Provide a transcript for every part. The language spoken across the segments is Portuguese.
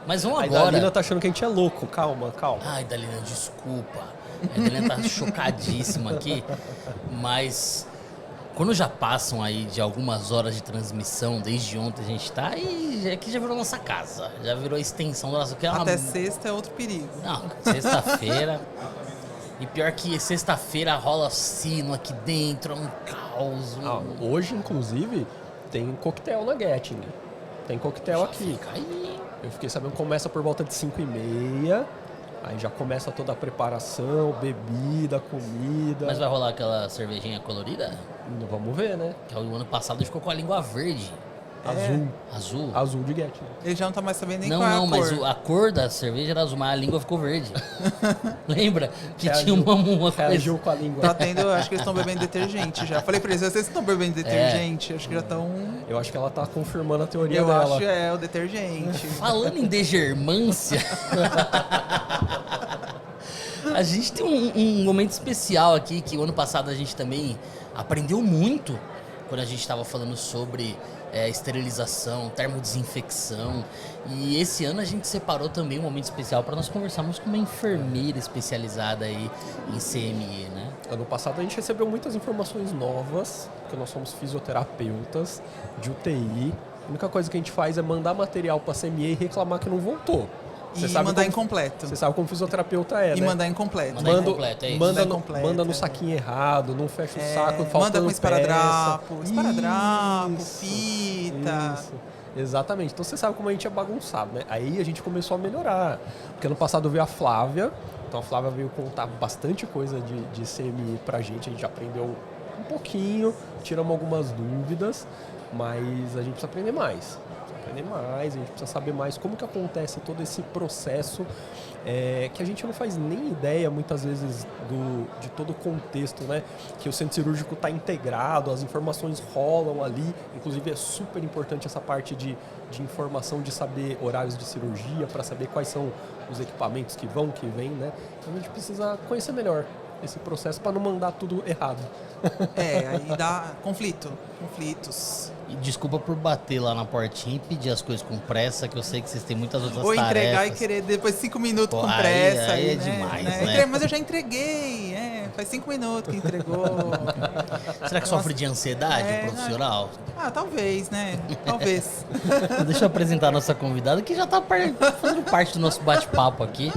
Mas vamos A agora. Dalina tá achando que a gente é louco. Calma. Ai, Dalina, desculpa. A Dalina tá chocadíssima aqui. Mas quando já passam aí de algumas horas de transmissão, desde ontem a gente tá, e aqui já virou nossa casa. Já virou a extensão da nossa casa. Até sexta é outro perigo. Não, sexta-feira. E pior que sexta-feira rola sino aqui dentro, é um caos. Hoje, inclusive, tem coquetel na Getting. Tem coquetel aqui. Fica aí. Eu fiquei sabendo que começa por volta de 5h30. Aí já começa toda a preparação, bebida, comida. Mas vai rolar aquela cervejinha colorida? Vamos ver, né? Que o ano passado ficou com a língua verde. Azul? Azul de Getting. Ele já não tá mais sabendo nem Não, qual é a cor. mas a cor da cerveja era azul, mas a língua ficou verde. Lembra? Que Reagiu- tinha uma coisa. Reagiu com a língua. Tá tendo, acho que eles estão bebendo detergente já. Falei pra eles, vocês estão bebendo detergente? Acho que já estão... Eu acho que ela tá confirmando a teoria Eu dela. acho é o detergente. Falando em degermância, a gente tem um momento especial aqui, que o ano passado a gente também aprendeu muito quando a gente estava falando sobre esterilização, termodesinfecção. E esse ano a gente separou também um momento especial para nós conversarmos com uma enfermeira especializada aí em CME, né? Ano passado a gente recebeu muitas informações novas, porque nós somos fisioterapeutas de UTI. A única coisa que a gente faz é mandar material para a CME e reclamar que não voltou. E mandar incompleto. Você sabe como fisioterapeuta é, E né? mandar incompleto. Mandar incompleto, é isso. Manda, Mandar incompleto, manda no é. saquinho errado, não fecha o saco, faltando manda com esparadrapo, peça. esparadrapo, Isso, fita. isso. Exatamente. Então você sabe como a gente é bagunçado, né? Aí a gente começou a melhorar. Porque ano passado veio a Flávia. Então a Flávia veio contar bastante coisa de CMI pra gente. A gente aprendeu um pouquinho, tiramos algumas dúvidas, mas a gente precisa aprender mais. A gente precisa saber mais como que acontece todo esse processo que a gente não faz nem ideia muitas vezes de todo o contexto, né? Que o centro cirúrgico está integrado, as informações rolam ali, inclusive é super importante essa parte de informação, de saber horários de cirurgia, para saber quais são os equipamentos que vão, que vêm, né? Então a gente precisa conhecer melhor esse processo para não mandar tudo errado. Aí dá conflitos. E desculpa por bater lá na portinha e pedir as coisas com pressa, que eu sei que vocês têm muitas outras Ou tarefas. entregar e querer depois 5 minutos Pô, com aí- pressa. aí é né? demais, né? Mas eu já entreguei, faz 5 minutos que entregou. Será que sofre de ansiedade profissional? Talvez, né? Talvez. Deixa eu apresentar a nossa convidada, que já está fazendo parte do nosso bate-papo aqui.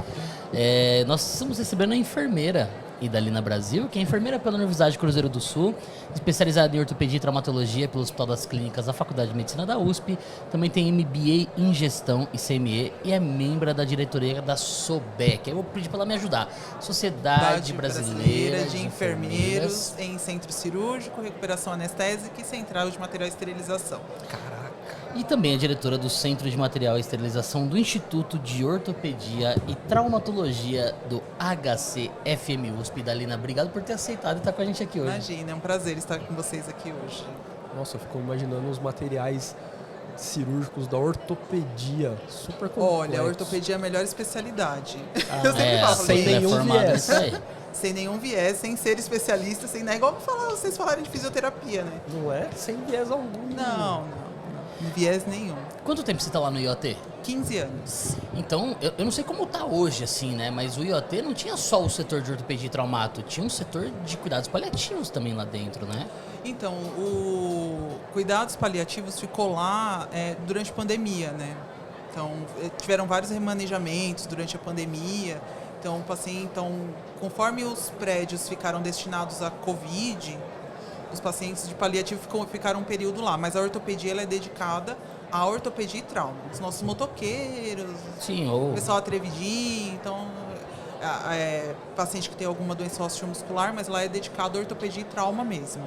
Nós estamos recebendo a enfermeira Idalina Brasil, que é enfermeira pela Universidade Cruzeiro do Sul, especializada em ortopedia e traumatologia pelo Hospital das Clínicas da Faculdade de Medicina da USP, também tem MBA em Gestão e CME e é membro da diretoria da SOBEC. Eu vou pedir para ela me ajudar. Sociedade Brasileira de Enfermeiros em Centro Cirúrgico, Recuperação Anestésica e Central de Material de Esterilização. E também é diretora do Centro de Material e Esterilização do Instituto de Ortopedia e Traumatologia do HCFM USP. Idalina, obrigado por ter aceitado e estar com a gente aqui hoje. Imagina, é um prazer estar com vocês aqui hoje. Nossa, eu fico imaginando os materiais cirúrgicos da ortopedia, super complexos. Olha, a ortopedia é a melhor especialidade. Ah, Eu sempre falo sem isso. nenhum formado viés. nisso aí. Sem nenhum viés, sem ser especialista, sem nada. Igual vocês falarem de fisioterapia, né? Não é? Sem viés algum. Não. Viés nenhum. Quanto tempo você está lá no IoT? 15 anos. Então, eu não sei como tá hoje, assim, né? Mas o IoT não tinha só o setor de ortopedia e traumato, tinha um setor de cuidados paliativos também lá dentro, né? Então, o cuidados paliativos ficou lá durante a pandemia, né? Então, tiveram vários remanejamentos durante a pandemia. Então, conforme os prédios ficaram destinados à Covid, os pacientes de paliativo ficaram um período lá. Mas a ortopedia ela é dedicada à ortopedia e trauma. Os nossos motoqueiros, Sim, o pessoal atrevidinho, então... paciente que tem alguma doença osteomuscular, mas lá é dedicado à ortopedia e trauma mesmo.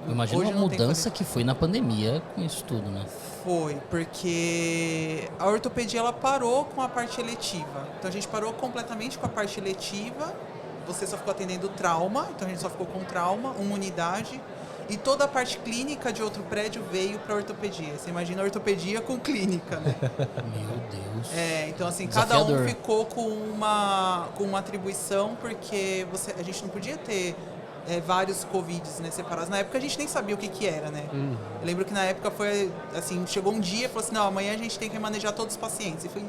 eu imagino Hoje uma não tem mudança que foi na pandemia com isso tudo, né? Foi, porque a ortopedia ela parou com a parte eletiva. Então a gente parou completamente com a parte eletiva, você só ficou atendendo trauma, então a gente só ficou com trauma, uma unidade, e toda a parte clínica de outro prédio veio para ortopedia. Você imagina a ortopedia com clínica, né? Meu Deus. Então assim, cada um Desafiador. ficou com uma atribuição, porque a gente não podia ter vários Covids, né, separados. Na época a gente nem sabia o que era, né? Eu lembro que na época foi assim, chegou um dia e falou assim, não, amanhã a gente tem que manejar todos os pacientes. E foi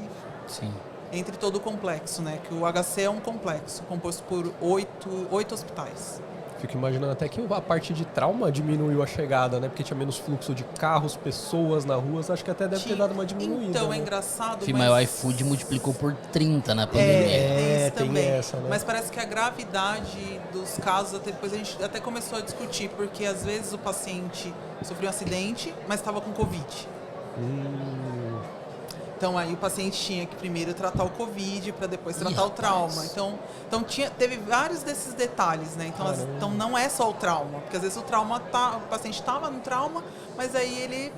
Sim. Entre todo o complexo, né? Que o HC é um complexo composto por 8 hospitais. Fico imaginando até que a parte de trauma diminuiu a chegada, né? Porque tinha menos fluxo de carros, pessoas na rua. Acho que até deve ter dado uma diminuída. Então, né? é engraçado, Sim, mas... mas o iFood multiplicou por 30 na pandemia. Tem isso tem também. essa, né? Mas parece que a gravidade dos casos, até depois a gente até começou a discutir, porque às vezes o paciente sofreu um acidente, mas estava com Covid. Então aí o paciente tinha que primeiro tratar o Covid para depois tratar o trauma. Então teve vários desses detalhes, né? Então não é só o trauma, porque às vezes o paciente estava no trauma, mas aí ele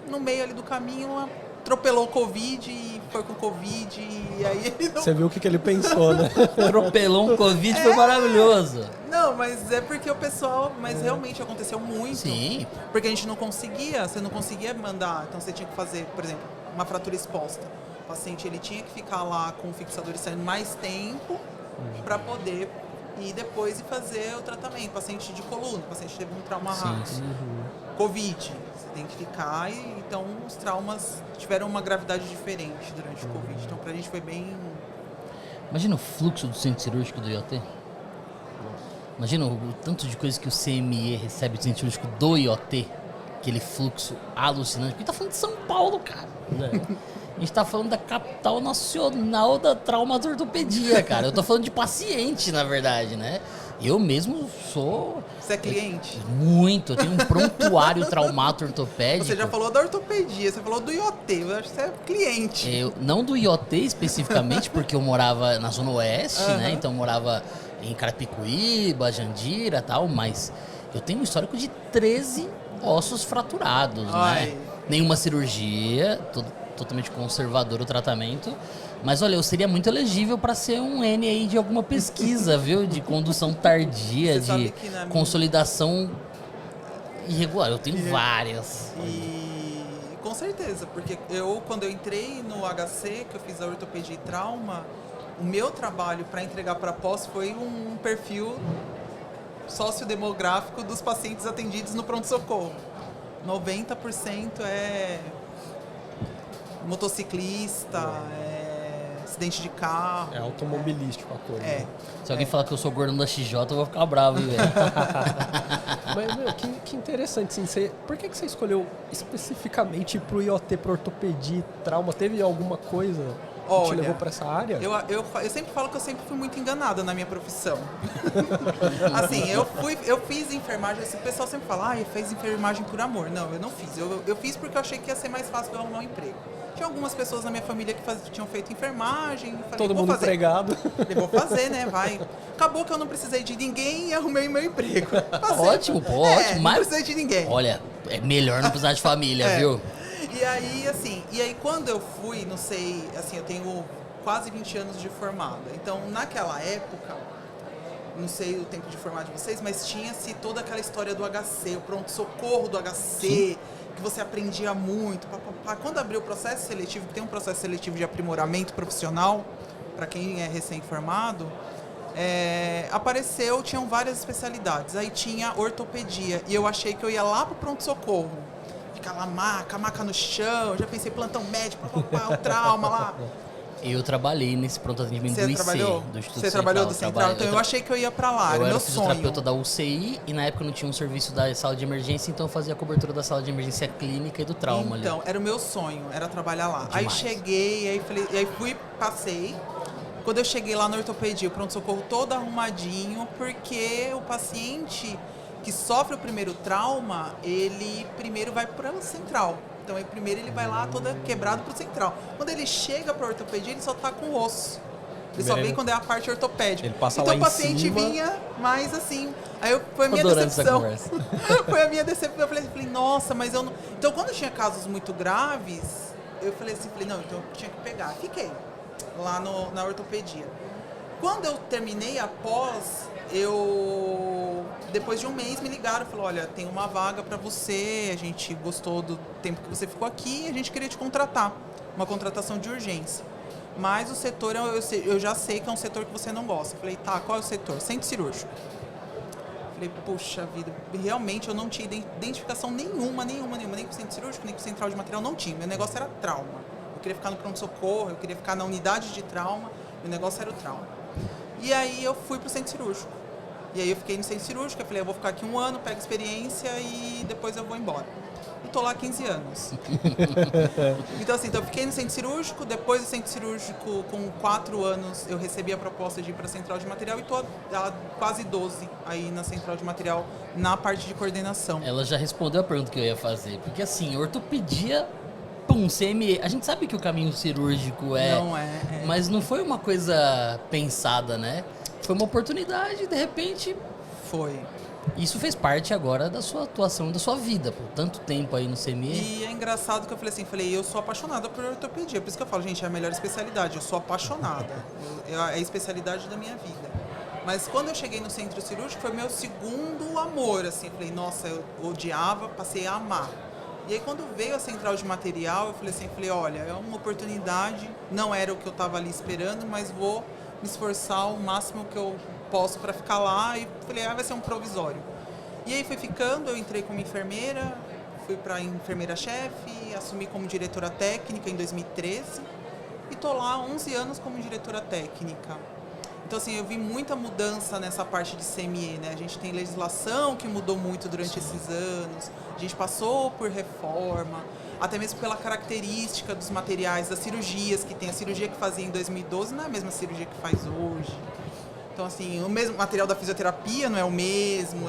no meio ali do caminho atropelou o Covid e foi com o Covid e aí ele não... Você viu o que ele pensou, né? Atropelou um Covid, foi maravilhoso. Não, mas é porque o pessoal... Mas realmente aconteceu muito. Sim. Porque a gente não conseguia, você não conseguia mandar. Então você tinha que fazer, por exemplo, uma fratura exposta. O paciente ele tinha que ficar lá com o fixador externo mais tempo para poder ir depois e fazer o tratamento. Paciente de coluna, paciente teve um trauma raro. Covid, você tem que ficar e então os traumas tiveram uma gravidade diferente durante o Covid. Então pra gente foi bem... Imagina o fluxo do centro cirúrgico do IoT. Imagina o tanto de coisa que o CME recebe do centro cirúrgico do IoT. Aquele fluxo alucinante. Porque tá falando de São Paulo, cara. A gente tá falando da capital nacional da traumatortopedia, cara. Eu tô falando de paciente, na verdade, né? Eu mesmo sou... Você é cliente? Muito. Eu tenho um prontuário traumato-ortopédico. Você já falou da ortopedia, você falou do IoT. Eu acho que você é cliente. Não do IoT especificamente, porque eu morava na Zona Oeste, né? Então eu morava em Carapicuíba, Jandira e tal, mas eu tenho um histórico de 13 ossos fraturados, né? Nenhuma cirurgia, totalmente conservador o tratamento. Mas olha, eu seria muito elegível para ser um N aí de alguma pesquisa, viu? De condução tardia, de consolidação irregular. Eu tenho várias. E com certeza, porque quando eu entrei no HC, que eu fiz a ortopedia e trauma, o meu trabalho para entregar para pós foi um perfil sociodemográfico dos pacientes atendidos no pronto-socorro. 90% é motociclista, acidente de carro. É automobilístico a coisa. É. Se alguém falar que eu sou gordão da XJ, eu vou ficar bravo, velho. Mas, meu, que interessante, assim, por que você escolheu especificamente ir pro IoT, pro ortopedia e trauma? Teve alguma coisa que te levou para essa área? Eu sempre falo que eu sempre fui muito enganada na minha profissão. Assim, eu fiz enfermagem, assim, o pessoal sempre fala, fez enfermagem por amor. Não, eu não fiz. Eu fiz porque eu achei que ia ser mais fácil eu arrumar um emprego. Tinha algumas pessoas na minha família que tinham feito enfermagem. Falei, todo mundo fazer. Empregado. Falei, vou fazer, né? Vai. Acabou que eu não precisei de ninguém e arrumei meu emprego. Ótimo, pô, ótimo. Não precisei de ninguém. Olha, é melhor não precisar de família, viu? E aí, assim, quando eu fui, não sei, assim, eu tenho quase 20 anos de formada. Então, naquela época, não sei o tempo de formar de vocês, mas tinha-se toda aquela história do HC, o pronto-socorro do HC, Sim. que você aprendia muito. Quando abriu o processo seletivo, que tem um processo seletivo de aprimoramento profissional, para quem é recém-formado, tinham várias especialidades. Aí tinha ortopedia, e eu achei que eu ia lá pro pronto-socorro. Ficar lá, maca no chão, já pensei plantão médico, o trauma lá. Eu trabalhei nesse pronto atendimento do IC, do Instituto Central. Você trabalhou do Central? Então eu achei que eu ia pra lá, era meu sonho. Eu era fisioterapeuta da UCI e na época não tinha um serviço da sala de emergência, então eu fazia a cobertura da sala de emergência clínica e do trauma ali. Então, era o meu sonho, era trabalhar lá. Demais. Aí cheguei, passei. Quando eu cheguei lá na ortopedia, o pronto-socorro todo arrumadinho, porque o paciente que sofre o primeiro trauma, ele primeiro vai para o central. Então, primeiro ele vai lá todo quebrado para o central. Quando ele chega para a ortopedia, ele só está com o osso. Ele só vem quando é a parte ortopédica. Ele passa então lá o paciente em cima. vinha mais assim. Aí foi a minha decepção. Foi a minha decepção. Eu falei, nossa, mas eu não... Então, quando tinha casos muito graves, eu falei assim, não, então eu tinha que pegar. Fiquei lá na ortopedia. Quando eu terminei a pós, depois de um mês me ligaram e falaram, olha, tem uma vaga para você, a gente gostou do tempo que você ficou aqui e a gente queria te contratar, uma contratação de urgência. Mas o setor, eu já sei que é um setor que você não gosta. Falei, tá, qual é o setor? Centro cirúrgico. Falei, poxa vida, realmente eu não tinha identificação nenhuma, nem com o centro cirúrgico, nem com o central de material, não tinha. Meu negócio era trauma. Eu queria ficar no pronto-socorro, eu queria ficar na unidade de trauma, o negócio era o trauma. E aí eu fui pro centro cirúrgico. E aí eu fiquei no centro cirúrgico, eu falei, eu vou ficar aqui 1 ano, pego experiência e depois eu vou embora. E tô lá há 15 anos. Então assim, eu fiquei no centro cirúrgico, depois do centro cirúrgico, com 4 anos, eu recebi a proposta de ir para a central de material e tô há quase 12 aí na central de material, na parte de coordenação. Ela já respondeu a pergunta que eu ia fazer. Porque assim, ortopedia, pum, CME. A gente sabe que o caminho cirúrgico Não é. mas não foi uma coisa pensada, né? Foi uma oportunidade, de repente. Foi. Isso fez parte agora da sua atuação, da sua vida, por tanto tempo aí no CME. E é engraçado que eu falei, eu sou apaixonada por ortopedia. Por isso que eu falo, gente, é a melhor especialidade. Eu sou apaixonada. É a especialidade da minha vida. Mas quando eu cheguei no centro cirúrgico, foi meu segundo amor, assim. Eu falei, nossa, eu odiava, passei a amar. E aí quando veio a central de material, eu falei, olha, é uma oportunidade, não era o que eu estava ali esperando, mas vou me esforçar o máximo que eu posso para ficar lá. E falei, vai ser um provisório. E aí fui ficando, eu entrei como enfermeira, fui para enfermeira-chefe, assumi como diretora técnica em 2013 e tô lá há 11 anos como diretora técnica. Então, assim, eu vi muita mudança nessa parte de CME, né? A gente tem legislação que mudou muito durante esses anos, a gente passou por reforma, até mesmo pela característica dos materiais, das cirurgias que tem. A cirurgia que fazia em 2012 não é a mesma cirurgia que faz hoje. Então, assim, o mesmo material da fisioterapia não é o mesmo,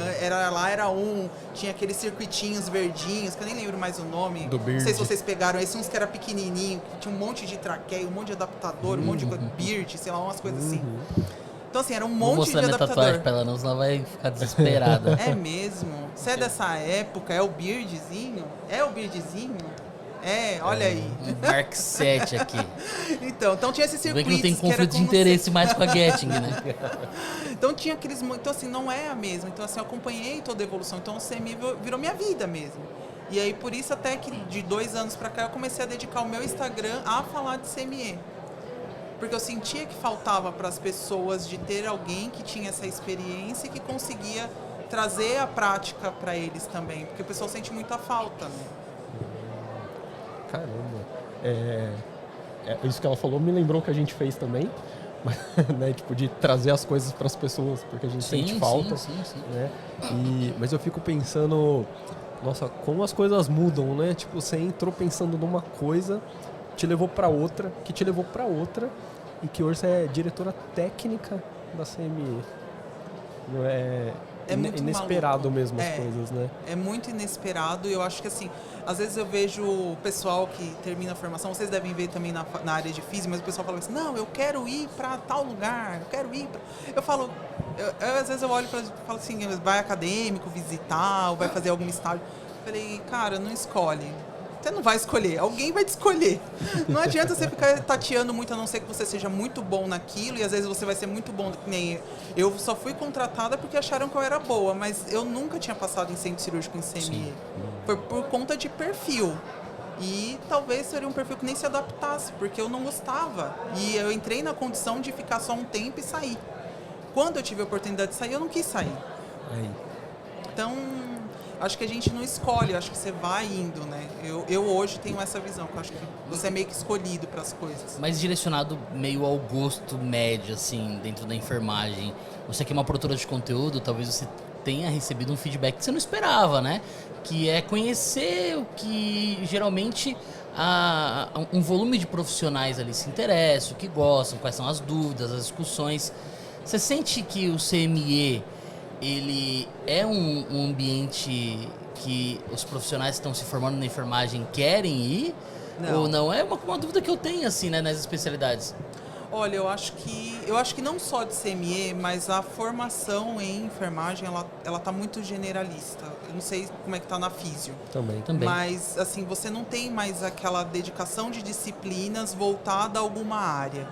tinha aqueles circuitinhos verdinhos, que eu nem lembro mais o nome. Do Beard. Não sei se vocês pegaram, esses uns que era pequenininho, que tinha um monte de traqueia, um monte de adaptador, um monte de coisa, Beard, sei lá, umas coisas assim. Então, assim, era um Vou monte de mostrar minha adaptador. tatuagem pra ela, não, senão ela vai ficar desesperada. É mesmo? Você é dessa época? É o Beardzinho? É o Beardzinho? É, olha aí. Mark 7 aqui. Então tinha esse Vê circuito. que não tem conflito de interesse mais com a Getting, né? Então tinha aqueles. Então, assim, não é a mesma. Então, assim, eu acompanhei toda a evolução. Então, o CME virou minha vida mesmo. E aí, por isso, até que de 2 anos pra cá, eu comecei a dedicar o meu Instagram a falar de CME. Porque eu sentia que faltava para as pessoas de ter alguém que tinha essa experiência e que conseguia trazer a prática para eles também. Porque o pessoal sente muita falta, né? Caramba. Isso que ela falou me lembrou que a gente fez também, né? Tipo, de trazer as coisas para as pessoas, porque a gente sente falta. Sim. Né? Mas eu fico pensando, nossa, como as coisas mudam, né? Tipo, você entrou pensando numa coisa, te levou para outra, que te levou para outra, e que hoje você é diretora técnica da CME. Não é... É muito inesperado maluco. mesmo as coisas, né? É muito inesperado e eu acho que assim, às vezes eu vejo o pessoal que termina a formação, vocês devem ver também na área de física, mas o pessoal fala assim, não, eu quero ir para tal lugar, eu quero ir pra... Eu falo, às vezes eu olho e falo assim, vai acadêmico, visitar, ou vai fazer algum estágio. Eu falei, cara, não escolhe. Você não vai escolher, alguém vai te escolher. Não adianta você ficar tateando muito, a não ser que você seja muito bom naquilo, e às vezes você vai ser muito bom, que nem eu só fui contratada porque acharam que eu era boa, mas eu nunca tinha passado em centro cirúrgico em CME. Sim. Foi por conta de perfil. E talvez seria um perfil que nem se adaptasse, porque eu não gostava. E eu entrei na condição de ficar só um tempo e sair. Quando eu tive a oportunidade de sair, eu não quis sair. Então... acho que a gente não escolhe, acho que você vai indo, né? Eu hoje tenho essa visão, que eu acho que você é meio que escolhido para as coisas. Mas direcionado meio ao gosto médio, assim, dentro da enfermagem. Você que é uma produtora de conteúdo, talvez você tenha recebido um feedback que você não esperava, né? Que é conhecer o que geralmente um volume de profissionais ali se interessam, que gostam, quais são as dúvidas, as discussões. Você sente que o CME... ele é um ambiente que os profissionais que estão se formando na enfermagem querem ir? Não. Ou não? É uma dúvida que eu tenho, assim, né, nas especialidades. Olha, eu acho que não só de CME, mas a formação em enfermagem, ela tá muito generalista. Eu não sei como é que tá na físio. Também. Mas, assim, você não tem mais aquela dedicação de disciplinas voltada a alguma área.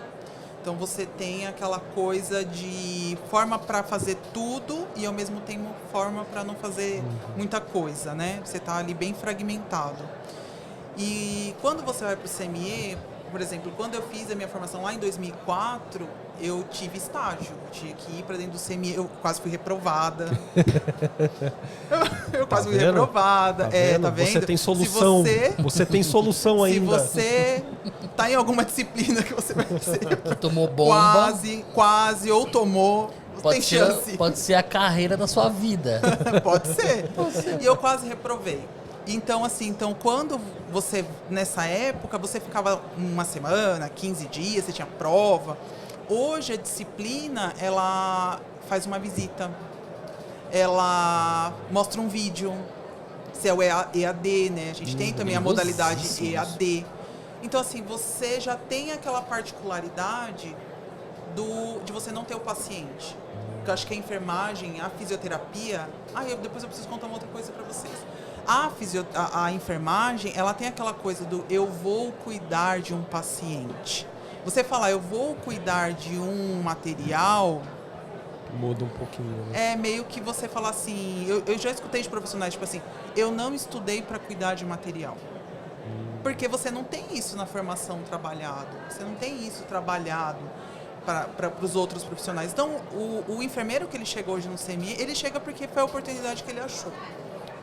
Então você tem aquela coisa de forma para fazer tudo e ao mesmo tempo forma para não fazer muita coisa, né? Você está ali bem fragmentado. E quando você vai para o CME, por exemplo, quando eu fiz a minha formação lá em 2004, eu tive estágio. Eu tinha que ir para dentro do CME, eu quase fui reprovada. eu quase fui reprovada. Tá vendo? Você tem solução. Você tem solução ainda. Se você tá em alguma disciplina que você vai ser. Que tomou bomba. Quase, ou tomou. Tem chance. Pode ser a carreira da sua vida. Pode ser. E eu quase reprovei. Então, assim, quando você, nessa época, você ficava uma semana, 15 dias, você tinha prova. Hoje a disciplina, ela faz uma visita. Ela mostra um vídeo. Se é o EAD, né? A gente tem também a modalidade EAD. Então, assim, você já tem aquela particularidade de você não ter o paciente. Porque eu acho que a enfermagem, a fisioterapia... depois eu preciso contar uma outra coisa para vocês. A enfermagem, ela tem aquela coisa do eu vou cuidar de um paciente. Você falar, eu vou cuidar de um material... Muda um pouquinho, né? É meio que você falar assim... Eu já escutei de profissionais, tipo assim, eu não estudei para cuidar de material. Porque você não tem isso na formação trabalhado. Você não tem isso trabalhado para os outros profissionais. Então, o enfermeiro que ele chegou hoje no CMI, ele chega porque foi a oportunidade que ele achou.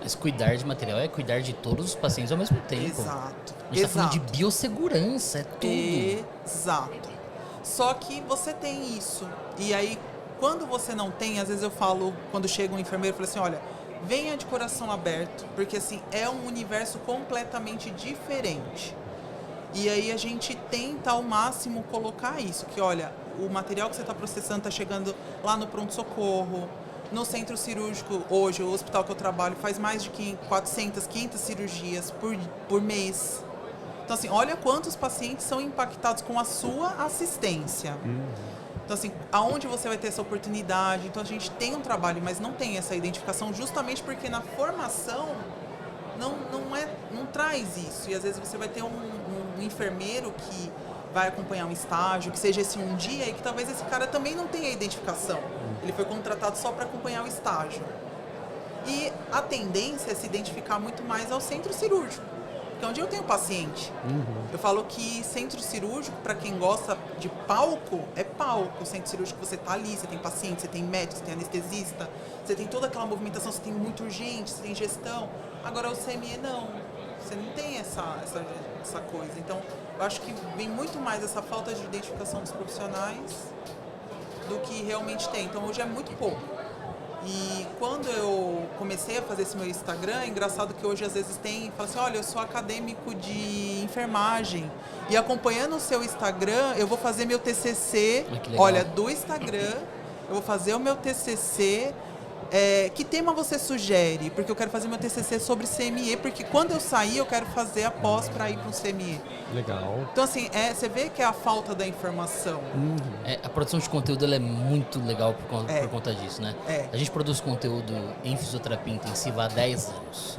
Mas cuidar de material é cuidar de todos os pacientes ao mesmo tempo. Exato. A gente tá falando de biossegurança, é tudo. Exato. Só que você tem isso. E aí, quando você não tem, às vezes eu falo, quando chega um enfermeiro, eu falo assim, olha, venha de coração aberto, porque assim, é um universo completamente diferente. E aí a gente tenta ao máximo colocar isso, que olha, o material que você está processando está chegando lá no pronto-socorro, no centro cirúrgico, hoje, o hospital que eu trabalho faz mais de 400, 500 cirurgias por mês. Então, assim, olha quantos pacientes são impactados com a sua assistência. Então, assim, aonde você vai ter essa oportunidade? Então, a gente tem um trabalho, mas não tem essa identificação justamente porque na formação não traz isso. E, às vezes, você vai ter um enfermeiro que vai acompanhar um estágio, que seja esse um dia, e que talvez esse cara também não tenha identificação. Ele foi contratado só para acompanhar o estágio. E a tendência é se identificar muito mais ao centro cirúrgico, que é onde eu tenho paciente. Eu falo que centro cirúrgico, para quem gosta de palco, é palco. Centro cirúrgico, você tá ali, você tem paciente, você tem médico, você tem anestesista, você tem toda aquela movimentação, você tem muito urgente, você tem gestão. Agora o CME não. Você não tem essa coisa. Então, eu acho que vem muito mais essa falta de identificação dos profissionais do que realmente tem. Então, hoje é muito pouco. E quando eu comecei a fazer esse meu Instagram, é engraçado que hoje às vezes fala assim, olha, eu sou acadêmico de enfermagem e acompanhando o seu Instagram, eu vou fazer meu TCC, olha, do Instagram, eu vou fazer o meu TCC, que tema você sugere? Porque eu quero fazer meu TCC sobre CME, porque quando eu sair eu quero fazer a pós para ir para um CME. Legal. Então assim, você vê que é a falta da informação. A produção de conteúdo ela é muito legal por conta disso, né? A gente produz conteúdo em fisioterapia intensiva há 10 anos.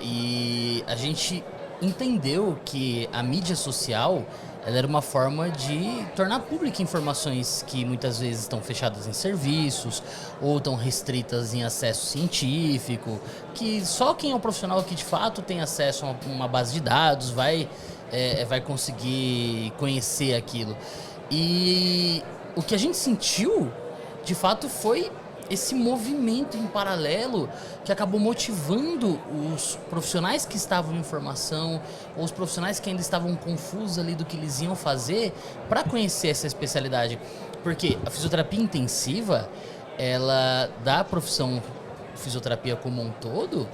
E a gente entendeu que a mídia social ela era uma forma de tornar pública informações que muitas vezes estão fechadas em serviços ou estão restritas em acesso científico, que só quem é um profissional que de fato tem acesso a uma base de dados vai conseguir conhecer aquilo. E o que a gente sentiu, de fato, foi esse movimento em paralelo que acabou motivando os profissionais que estavam em formação ou os profissionais que ainda estavam confusos ali do que eles iam fazer para conhecer essa especialidade. Porque a fisioterapia intensiva, ela, da profissão fisioterapia como um todo,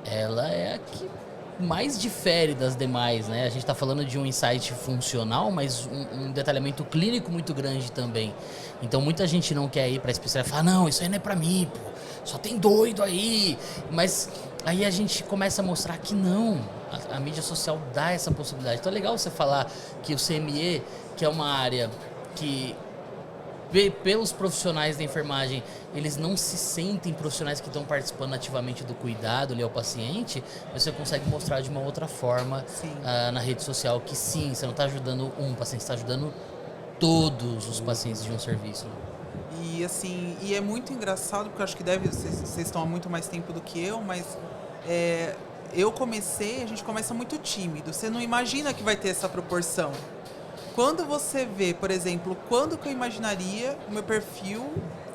ela é a que mais difere das demais, né? A gente está falando de um insight funcional, mas um detalhamento clínico muito grande também. Então muita gente não quer ir para a especialidade e falar, não, isso aí não é para mim, pô, só tem doido aí. Mas aí a gente começa a mostrar que não, a mídia social dá essa possibilidade. Então é legal você falar que o CME, que é uma área que pelos profissionais da enfermagem, eles não se sentem profissionais que estão participando ativamente do cuidado ali ao paciente, você consegue mostrar de uma outra forma na rede social que sim, você não está ajudando um paciente, você está ajudando todos os pacientes de um serviço. E assim, é muito engraçado, porque eu acho que vocês estão há muito mais tempo do que eu, mas eu comecei, a gente começa muito tímido, você não imagina que vai ter essa proporção. Quando você vê, por exemplo, quando que eu imaginaria o meu perfil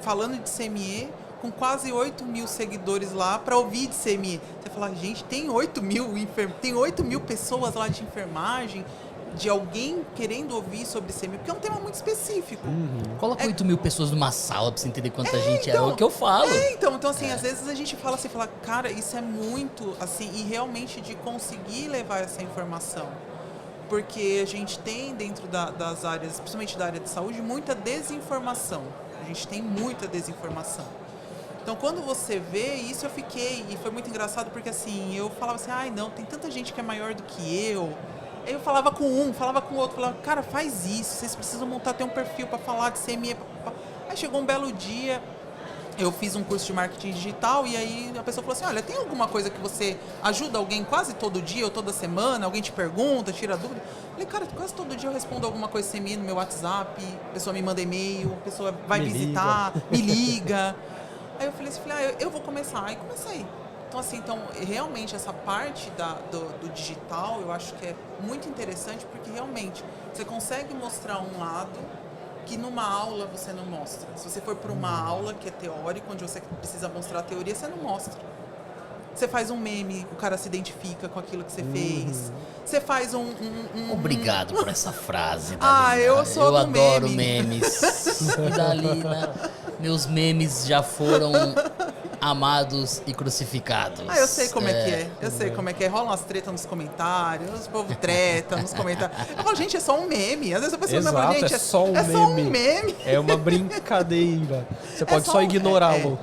falando de CME com quase 8 mil seguidores lá para ouvir de CME? Você fala, gente, tem 8 mil pessoas lá de enfermagem? de alguém querendo ouvir sobre CME, porque é um tema muito específico. Coloca 8 mil pessoas numa sala pra você entender quanta gente é. É então, o que eu falo. Então assim, às vezes a gente fala assim, cara, isso é muito, assim, e realmente de conseguir levar essa informação. Porque a gente tem dentro das áreas, principalmente da área de saúde, muita desinformação. A gente tem muita desinformação. Então, quando você vê isso, eu fiquei, e foi muito engraçado, porque assim, eu falava assim, ai não, tem tanta gente que é maior do que eu. Aí eu falava com um, falava com o outro, falava, cara, faz isso, vocês precisam montar até um perfil para falar de CME. Aí chegou um belo dia, eu fiz um curso de marketing digital, e aí a pessoa falou assim, olha, tem alguma coisa que você ajuda alguém quase todo dia ou toda semana, alguém te pergunta, tira dúvida? Eu falei, cara, quase todo dia eu respondo alguma coisa CME no meu WhatsApp, a pessoa me manda e-mail, a pessoa vai me visitar, me liga. Aí eu falei assim, eu vou começar. Aí comecei. Então, assim, realmente essa parte do digital, eu acho que é muito interessante, porque realmente você consegue mostrar um lado que numa aula você não mostra. Se você for para uma aula que é teórica, onde você precisa mostrar a teoria, você não mostra. Você faz um meme, o cara se identifica com aquilo que você fez. Você faz Obrigado por essa frase, Dalina. Eu sou do meme. Eu adoro memes. E Dalina, meus memes já foram amados e crucificados. Eu sei como é que é. Eu sei como é que é. Rolam umas tretas nos comentários, o povo treta nos comentários. Eu falo, gente, é só um meme. Às vezes a pessoa não fala, gente, é só um meme. É uma brincadeira. Você pode só ignorá-lo.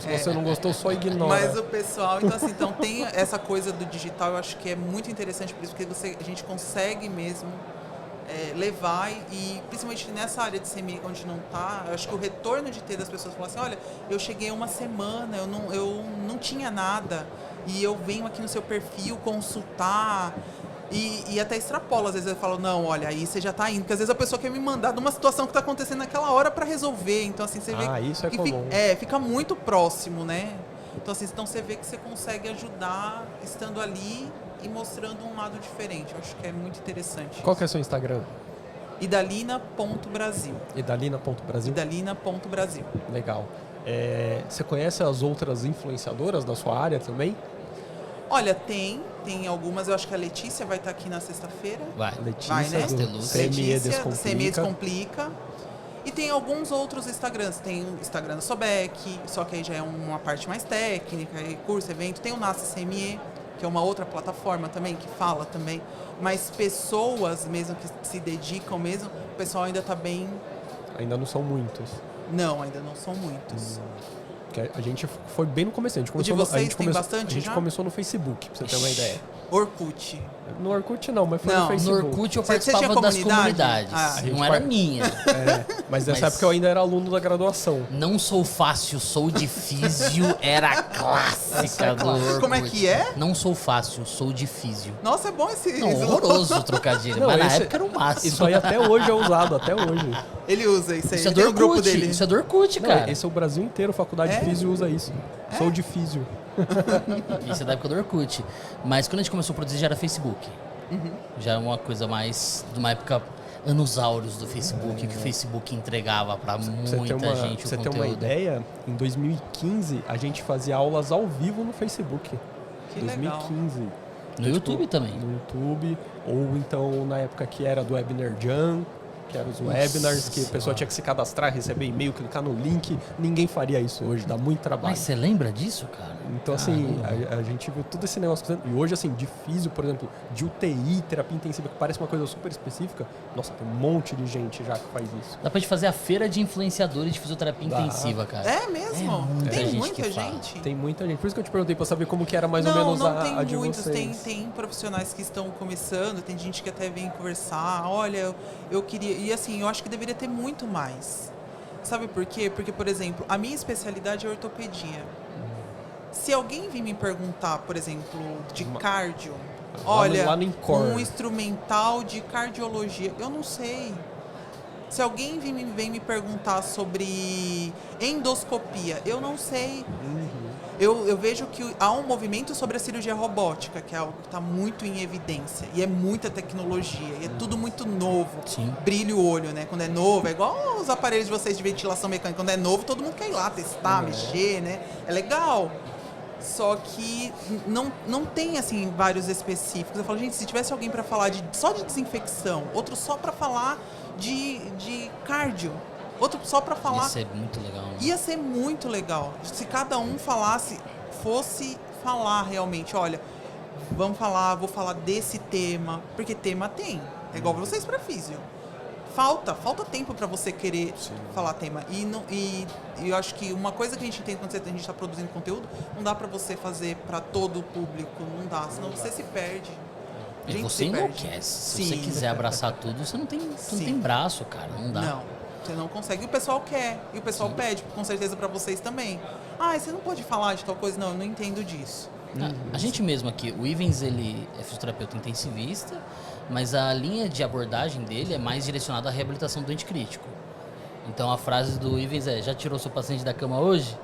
Se você não gostou, só ignora. Mas o pessoal, então tem essa coisa do digital, eu acho que é muito interessante por isso, porque a gente consegue mesmo levar e principalmente nessa área de CME onde não está, eu acho que o retorno de ter das pessoas falar assim, olha, eu cheguei uma semana, eu não tinha nada e eu venho aqui no seu perfil consultar e até extrapola, às vezes eu falo, não, olha, aí você já está indo, porque às vezes a pessoa quer me mandar de uma situação que está acontecendo naquela hora para resolver, então assim, você vê isso é que comum. fica muito próximo, né? Então assim, você vê que você consegue ajudar estando ali e mostrando um lado diferente. Eu acho que é muito interessante. Qual que é o seu Instagram? Idalina.Brasil. Idalina.Brasil? Idalina.Brasil. Legal. Você conhece as outras influenciadoras da sua área também? Olha, tem algumas. Eu acho que a Letícia vai estar aqui na sexta-feira. Letícia, vai, né? do CME Descomplica. E tem alguns outros Instagrams. Tem o Instagram do Sobec, só que aí já é uma parte mais técnica, curso, evento. Tem o Nasce CME, que é uma outra plataforma também, que fala também. Mas pessoas mesmo que se dedicam mesmo, o pessoal ainda está bem... Ainda não são muitos. Não, ainda não são muitos. A gente foi bem no começo. A gente começou no Facebook, pra você ter uma ideia. Orkut. No Orkut não, mas foi no Facebook. No Orkut eu participava das comunidades. Não era minha. Mas nessa época eu ainda era aluno da graduação. Não sou fácil, sou difícil. Era a clássica do Orkut. Como é que é? Não sou fácil, sou difícil. Nossa, é bom esse... Não, horroroso o trocadilho. Mas na época era o máximo. Isso aí até hoje é usado, até hoje. Ele usa isso aí. Isso é do Orkut, grupo dele. Isso é do Orkut, cara. Esse é o Brasil inteiro, faculdade de físio usa isso. Sou difícil. Isso é da época do Orkut. Mas quando a gente começou a produzir já era Facebook. Já era uma coisa mais de uma época anos áureos do Facebook, que o Facebook entregava para muita gente o conteúdo. Pra você ter uma ideia, em 2015 a gente fazia aulas ao vivo no Facebook. Que 2015. legal. No YouTube também. No YouTube, ou então na época que era do Webinar Jam, que eram os webinars, que a pessoa tinha que se cadastrar, receber e-mail, clicar no link. Ninguém faria isso hoje, dá muito trabalho. Mas você lembra disso, cara? Então, assim, a gente viu todo esse negócio. E hoje, assim, de físio, por exemplo, de UTI, terapia intensiva, que parece uma coisa super específica, nossa, tem um monte de gente já que faz isso. Dá pra gente fazer a feira de influenciadores de fisioterapia intensiva, cara. É mesmo? Tem muita gente. Tem muita gente. Por isso que eu te perguntei, pra saber como que era mais ou menos a de muitos. vocês. Tem profissionais que estão começando, tem gente que até vem conversar. Olha, eu queria... E assim, eu acho que deveria ter muito mais. Sabe por quê? Porque, por exemplo, a minha especialidade é ortopedia. Se alguém vir me perguntar, por exemplo, de cardio, olha, um instrumental de cardiologia, eu não sei. Se alguém vem me perguntar sobre endoscopia, eu não sei. Eu vejo que há um movimento sobre a cirurgia robótica, que é algo que está muito em evidência. E é muita tecnologia, e é tudo muito novo. Sim. Brilha o olho, né? Quando é novo, é igual os aparelhos de vocês de ventilação mecânica. Quando é novo, todo mundo quer ir lá testar, mexer, né? É legal. Só que não tem, assim, vários específicos. Eu falo, gente, se tivesse alguém para falar só de desinfecção, outro só para falar de cardio, outro só para falar... Ia ser muito legal. Né? Ia ser muito legal. Se cada um fosse falar realmente, olha, vou falar desse tema, porque tema tem. É igual vocês para físio. Falta tempo para você querer falar tema. E eu acho que uma coisa que a gente entende quando a gente está produzindo conteúdo, não dá para você fazer para todo o público, não dá, senão você se perde. E você enlouquece. Se você quiser abraçar tudo, você não tem braço, cara, não dá. Não, você não consegue. E o pessoal quer, e o pessoal pede, com certeza para vocês também. Ah, você não pode falar de tal coisa? Não, eu não entendo disso. A gente mesmo aqui, o Ivens, ele é fisioterapeuta intensivista, mas a linha de abordagem dele é mais direcionada à reabilitação do doente crítico. Então a frase do Ivens é: já tirou seu paciente da cama hoje?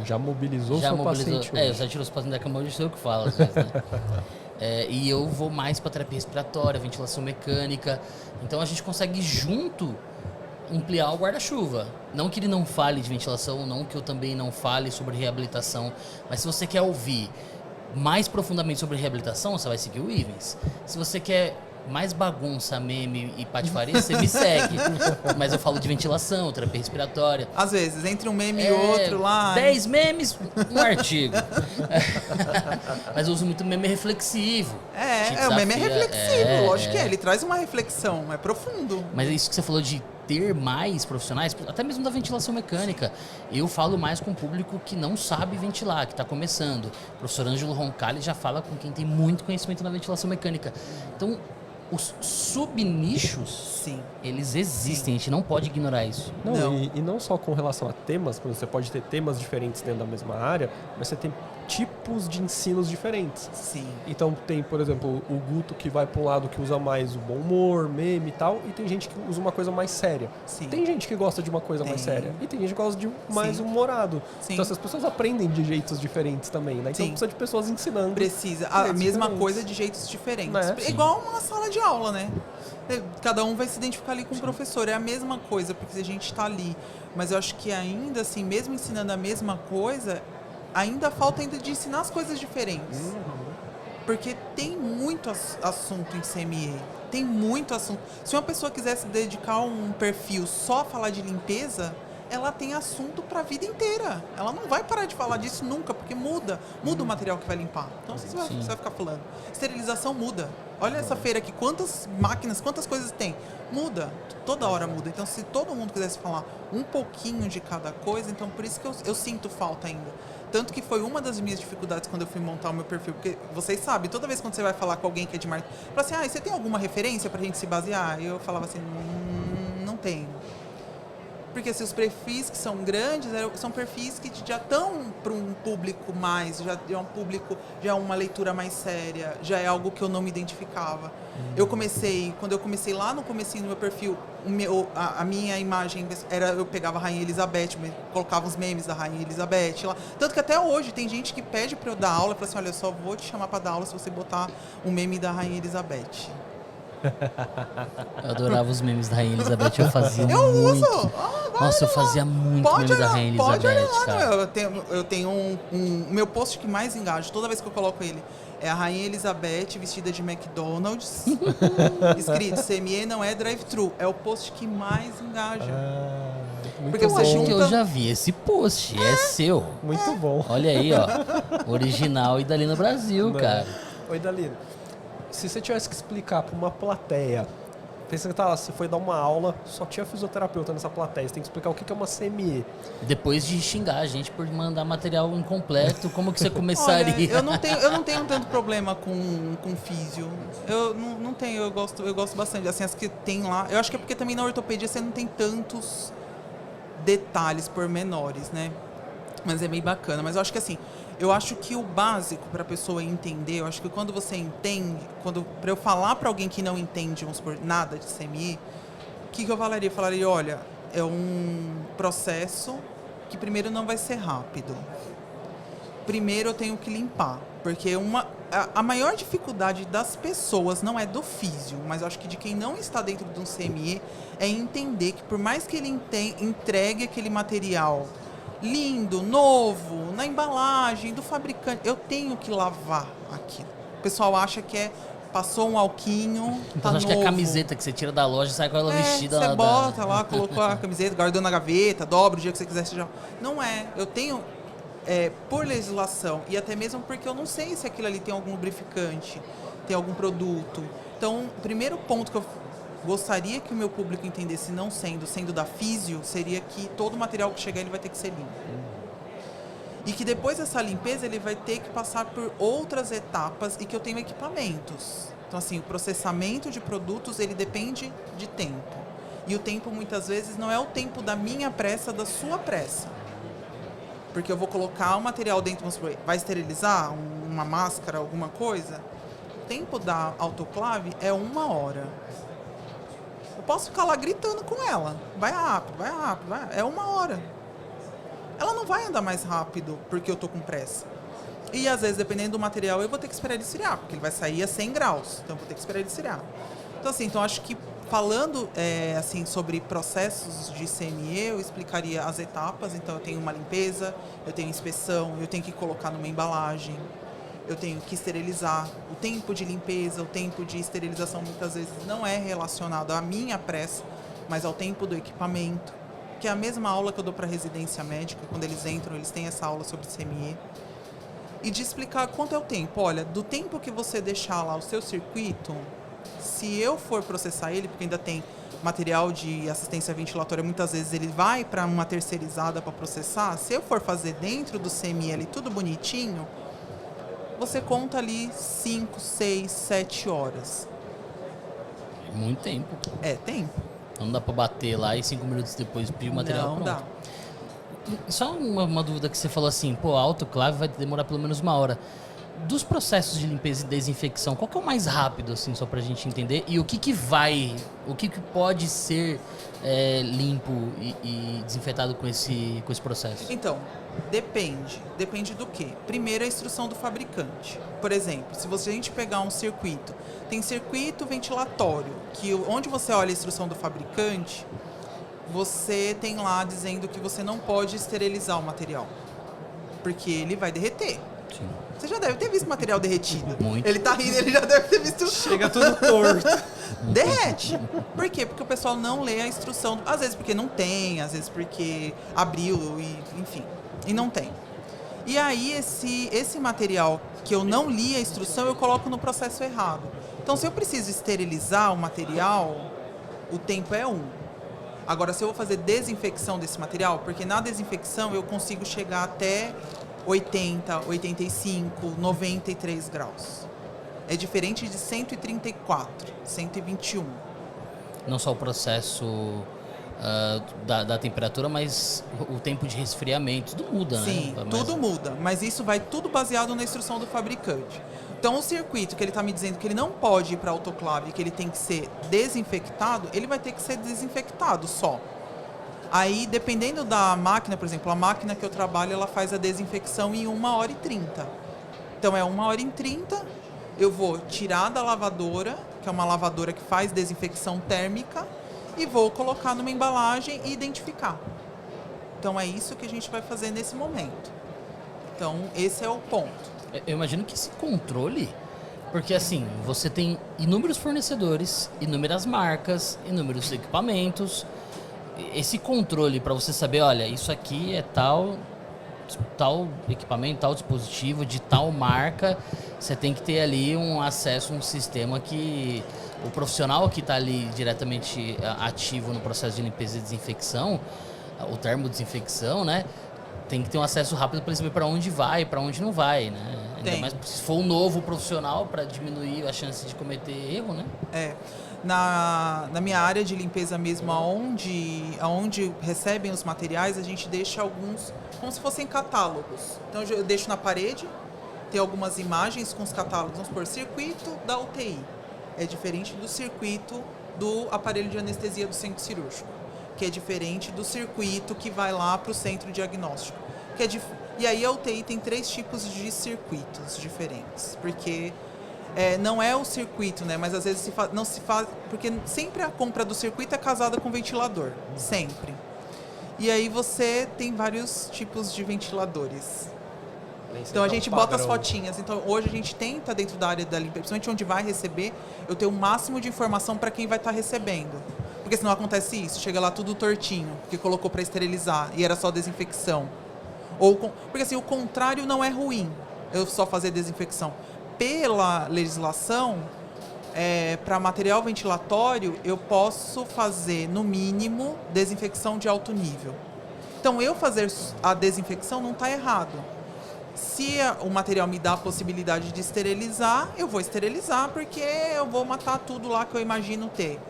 Já mobilizou seu paciente hoje? Já tirou seu paciente da cama hoje, sei o que falo às vezes, né? E eu vou mais para terapia respiratória, ventilação mecânica. Então a gente consegue junto ampliar o guarda-chuva. Não que ele não fale de ventilação, não que eu também não fale sobre reabilitação, mas se você quer ouvir mais profundamente sobre reabilitação, você vai seguir o Ivens. Se você quer mais bagunça, meme e patifaria, você me segue. Mas eu falo de ventilação, terapia respiratória. Às vezes, entre um meme e outro lá... 10 memes, um artigo. Mas eu uso muito meme reflexivo. O meme é reflexivo, lógico que é. Ele traz uma reflexão, é profundo. Mas é isso que você falou de ter mais profissionais, até mesmo da ventilação mecânica. Eu falo mais com o público que não sabe ventilar, que está começando. O professor Ângelo Roncalli já fala com quem tem muito conhecimento na ventilação mecânica. Então, os subnichos, eles existem, a gente não pode ignorar isso. Não. E não só com relação a temas, porque você pode ter temas diferentes dentro da mesma área, mas você tem tipos de ensinos diferentes. Sim. Então tem, por exemplo, o Guto que vai para um lado que usa mais o bom humor, meme e tal, e tem gente que usa uma coisa mais séria. Sim. Tem gente que gosta de uma coisa mais séria, e tem gente que gosta de mais humorado. Sim. Então essas pessoas aprendem de jeitos diferentes também, né? Então precisa de pessoas ensinando. Precisa. A mesma coisa de jeitos diferentes. É igual uma sala de aula, né? Cada um vai se identificar ali com o professor. É a mesma coisa, porque a gente está ali. Mas eu acho que ainda assim, mesmo ensinando a mesma coisa, ainda falta de ensinar as coisas diferentes. Porque tem muito assunto em CME. Tem muito assunto. Se uma pessoa quiser se dedicar a um perfil só a falar de limpeza, ela tem assunto para a vida inteira. Ela não vai parar de falar disso nunca, porque muda o material que vai limpar. Então você vai ficar falando. Esterilização muda. Olha essa feira aqui, quantas máquinas, quantas coisas tem. Muda, toda hora muda. Então se todo mundo quisesse falar um pouquinho de cada coisa, então por isso que eu sinto falta ainda. Tanto que foi uma das minhas dificuldades quando eu fui montar o meu perfil. Porque vocês sabem, toda vez quando você vai falar com alguém que é de marketing, fala assim, você tem alguma referência pra gente se basear? E eu falava assim, não tenho. Porque assim, os perfis que são grandes são perfis que já estão para um público mais, já é um público, já é uma leitura mais séria, já é algo que eu não me identificava. Quando eu comecei lá no comecinho do meu perfil, a minha imagem era, eu pegava a Rainha Elizabeth, colocava os memes da Rainha Elizabeth lá. Tanto que até hoje tem gente que pede para eu dar aula, fala assim, olha, eu só vou te chamar para dar aula se você botar um meme da Rainha Elizabeth. Eu adorava os memes da Rainha Elizabeth, eu fazia muito. Uso! Nossa, eu fazia muito meme da Rainha Elizabeth, pode olhar, cara. Eu tenho o meu post que mais engaja, toda vez que eu coloco ele, é a Rainha Elizabeth vestida de McDonald's, escrito, CME não é drive-thru, é o post que mais engaja. Porque você acha que eu já vi esse post, é seu. Muito bom. Olha aí, ó, original Idalina Brasil, cara. Oi, Idalina. Se você tivesse que explicar para uma plateia, pensa que você foi dar uma aula, só tinha fisioterapeuta nessa plateia, você tem que explicar o que é uma CME. Depois de xingar a gente por mandar material incompleto, como que você começaria? Olha, eu não tenho tanto problema com físio. Eu não tenho, eu gosto bastante. Assim, as que tem lá, eu acho que é porque também na ortopedia você não tem tantos detalhes pormenores, né? Mas é bem bacana. Mas eu acho que assim, eu acho que o básico para a pessoa entender, eu acho que quando você entende, para eu falar para alguém que não entende, vamos supor, nada de CMI, o que eu falaria? Eu falaria, olha, é um processo que primeiro não vai ser rápido. Primeiro eu tenho que limpar, porque a maior dificuldade das pessoas não é do físio, mas eu acho que de quem não está dentro de um CME é entender que por mais que ele entregue aquele material lindo, novo, na embalagem do fabricante, eu tenho que lavar aquilo. O pessoal acha que passou um alquinho, Então tá acho novo. que a camiseta que você tira da loja sai com ela vestida Você lá bota lá, colocou a camiseta, guardou na gaveta, dobra o dia que você quiser. Não é. Eu tenho, por legislação, e até mesmo porque eu não sei se aquilo ali tem algum lubrificante, tem algum produto. Então, o primeiro ponto que eu gostaria que o meu público entendesse, não sendo da Físio, seria que todo material que chegar ele vai ter que ser limpo. E que depois dessa limpeza ele vai ter que passar por outras etapas e que eu tenho equipamentos. Então, assim, o processamento de produtos, ele depende de tempo. E o tempo, muitas vezes, não é o tempo da minha pressa, da sua pressa. Porque eu vou colocar o material dentro, vai esterilizar uma máscara, alguma coisa. O tempo da autoclave é 1 hora. Eu posso ficar lá gritando com ela. Vai rápido, vai rápido, vai. É 1 hora. Ela não vai andar mais rápido porque eu tô com pressa. E às vezes, dependendo do material, eu vou ter que esperar ele esfriar, porque ele vai sair a 100 graus. Então eu vou ter que esperar ele esfriar. Então, assim, acho que falando assim, sobre processos de CME, eu explicaria as etapas. Então eu tenho uma limpeza, eu tenho inspeção, eu tenho que colocar numa embalagem, eu tenho que esterilizar. O tempo de limpeza, o tempo de esterilização muitas vezes não é relacionado à minha pressa, mas ao tempo do equipamento. Que é a mesma aula que eu dou para residência médica, quando eles entram, eles têm essa aula sobre CME. E de explicar quanto é o tempo. Olha, do tempo que você deixar lá o seu circuito, se eu for processar ele, porque ainda tem material de assistência ventilatória, muitas vezes ele vai para uma terceirizada para processar, se eu for fazer dentro do CME ali tudo bonitinho, você conta ali 5, 6, 7 horas. Muito tempo. É, tempo. Não dá pra bater lá e 5 minutos depois pedir o material Não pronto. dá. Só uma dúvida que você falou assim, pô, a autoclave vai demorar pelo menos 1 hora. Dos processos de limpeza e desinfecção, qual que é o mais rápido, assim, só pra gente entender? E o que pode ser limpo e desinfetado com esse processo? Então, depende. Depende do quê? Primeiro, a instrução do fabricante. Por exemplo, se a gente pegar um circuito, tem circuito ventilatório, que onde você olha a instrução do fabricante, você tem lá dizendo que você não pode esterilizar o material, porque ele vai derreter. Sim. Você já deve ter visto material derretido. Muito. Ele tá rindo, ele já deve ter visto. Chega tudo torto. Derrete. Por quê? Porque o pessoal não lê a instrução. Às vezes porque não tem, às vezes porque abriu, enfim. E não tem. E aí, esse material que eu não li a instrução, eu coloco no processo errado. Então, se eu preciso esterilizar o material, o tempo é 1. Agora, se eu vou fazer desinfecção desse material, porque na desinfecção eu consigo chegar até 80, 85, 93 graus. É diferente de 134, 121. Não só o processo da temperatura, mas o tempo de resfriamento. Tudo muda, né? Sim, tudo muda. Mas isso vai tudo baseado na instrução do fabricante. Então, o circuito que ele está me dizendo que ele não pode ir para autoclave, que ele tem que ser desinfectado, ele vai ter que ser desinfectado só. Aí, dependendo da máquina, por exemplo, a máquina que eu trabalho, ela faz a desinfecção em 1h30. Então, é 1h30, eu vou tirar da lavadora, que é uma lavadora que faz desinfecção térmica, e vou colocar numa embalagem e identificar. Então, é isso que a gente vai fazer nesse momento. Então, esse é o ponto. Eu imagino que esse controle, porque assim, você tem inúmeros fornecedores, inúmeras marcas, inúmeros equipamentos. Esse controle para você saber, olha, isso aqui é tal equipamento, tal dispositivo, de tal marca, você tem que ter ali um acesso, um sistema que o profissional que está ali diretamente ativo no processo de limpeza e desinfecção, o termodesinfecção, né? Tem que ter um acesso rápido para ele saber para onde vai, para onde não vai, né? Ainda mais se for um novo profissional, para diminuir a chance de cometer erro, né? Na minha área de limpeza mesmo, aonde recebem os materiais, a gente deixa alguns como se fossem catálogos. Então eu deixo na parede, tem algumas imagens com os catálogos. Vamos supor, circuito da UTI. É diferente do circuito do aparelho de anestesia do centro cirúrgico, que é diferente do circuito que vai lá para o centro diagnóstico. E aí a UTI tem 3 tipos de circuitos diferentes, porque não é o circuito, né? Mas às vezes não se faz, porque sempre a compra do circuito é casada com ventilador, sempre. E aí você tem vários tipos de ventiladores. Nem sei Então a se é um gente bota as padrão. fotinhas. Então hoje a gente tenta, dentro da área da limpeza, principalmente onde vai receber, eu tenho o máximo de informação para quem vai estar recebendo. Porque senão acontece isso, chega lá tudo tortinho, porque colocou para esterilizar e era só desinfecção. Porque assim, o contrário não é ruim, eu só fazer desinfecção. Pela legislação, para material ventilatório, eu posso fazer, no mínimo, desinfecção de alto nível. Então, eu fazer a desinfecção não está errado. Se o material me dá a possibilidade de esterilizar, eu vou esterilizar, porque eu vou matar tudo lá que eu imagino ter.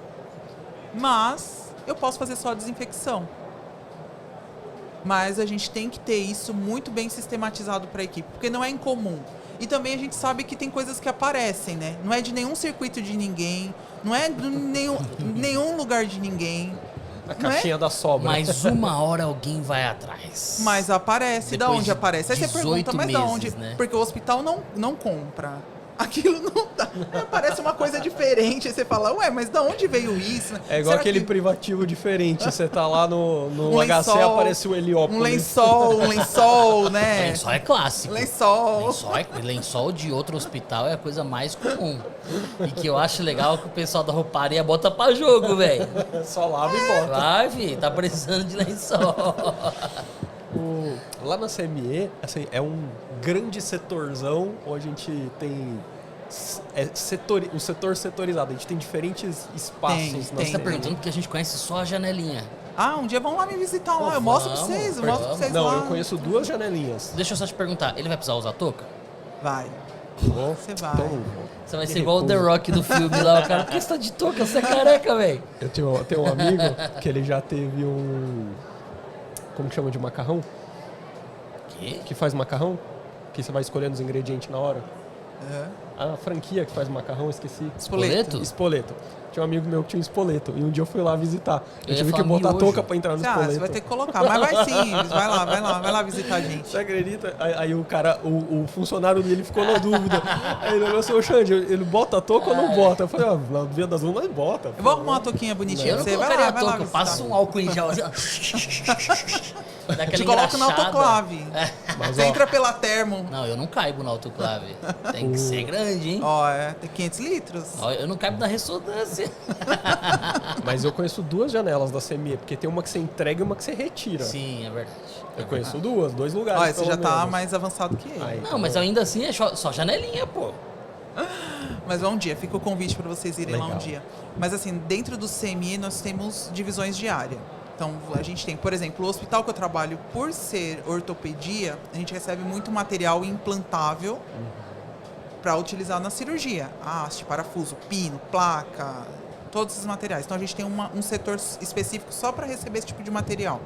Mas, eu posso fazer só a desinfecção. Mas a gente tem que ter isso muito bem sistematizado para a equipe, porque não é incomum. E também a gente sabe que tem coisas que aparecem, né? Não é de nenhum circuito de ninguém, não é de nenhum lugar de ninguém. A caixinha da sobra. Mas uma hora alguém vai atrás. Mas aparece. Da Depois onde de aparece? Aí você 18 pergunta, mas da meses, onde? né? Porque o hospital não compra. Aquilo não dá. Parece uma coisa diferente. Aí você fala, ué, mas da onde veio isso? É igual Será aquele que privativo diferente. Você tá lá no Um HC, lençol, aparece o Heliópolis. um lençol, né? Lençol é clássico. Lençol. Lençol de outro hospital é a coisa mais comum. E que eu acho legal que o pessoal da rouparia bota pra jogo, velho. Só lava e bota. Vai, fi, tá precisando de lençol. Lá na CME, assim, é um grande setorzão onde a gente tem o setor setorizado. A gente tem diferentes espaços Tem, na Você tá CME. perguntando porque a gente conhece só a janelinha. Ah, um dia vão lá me visitar lá. Pô, Eu mostro pra vamos, vocês, vamos. Não, lá. eu conheço 2 janelinhas. Deixa eu só te perguntar, ele vai precisar usar touca? Vai. Você vai. Então, Você vai me ser igual o The recuso. Rock do filme lá, o cara. Por que você tá de touca? Você é careca, velho. Eu tenho um amigo que ele já teve um... Como que chama de macarrão? Que? Que faz macarrão? Que você vai escolhendo os ingredientes na hora. A franquia que faz macarrão, esqueci. Espoleto? Espoleto. Tinha um amigo meu que tinha um espoleto. E um dia eu fui lá visitar. Eu Eu ia tive que falar botar a miojo. touca pra entrar no espoleto. Você vai ter que colocar. Mas vai sim, vai lá visitar a gente. Você acredita? Aí o cara, o funcionário dele ficou na dúvida. Aí ele falou assim, ô Xande, ele bota a touca ou não bota? Eu falei, na via das lunas, bota. Eu vou arrumar uma touquinha bonitinha Eu pra não você. colocaria a Vai lá touca, visitar. passa um álcool em gel assim, ó. Dá aquela Te coloca no engraxada. autoclave. Mas, Você ó, entra pela termo. Não, eu não caibo no autoclave. Tem que ser grande, hein? Ó, tem 500 litros. Ó, eu não caibo na ressonância. Mas eu conheço 2 janelas da CME, porque tem uma que você entrega e uma que você retira. Sim, é verdade. Eu conheço 2 lugares. Ó, você pelo já tá menos. mais avançado que ele. Aí. Não, mas ainda assim é só janelinha, pô. Mas um dia, fica o convite para vocês irem lá um Legal. dia. Mas assim, dentro do CME nós temos divisões de área. Então, a gente tem, por exemplo, o hospital que eu trabalho, por ser ortopedia, a gente recebe muito material implantável para utilizar na cirurgia. Haste, parafuso, pino, placa, todos esses materiais. Então, a gente tem um setor específico só para receber esse tipo de material,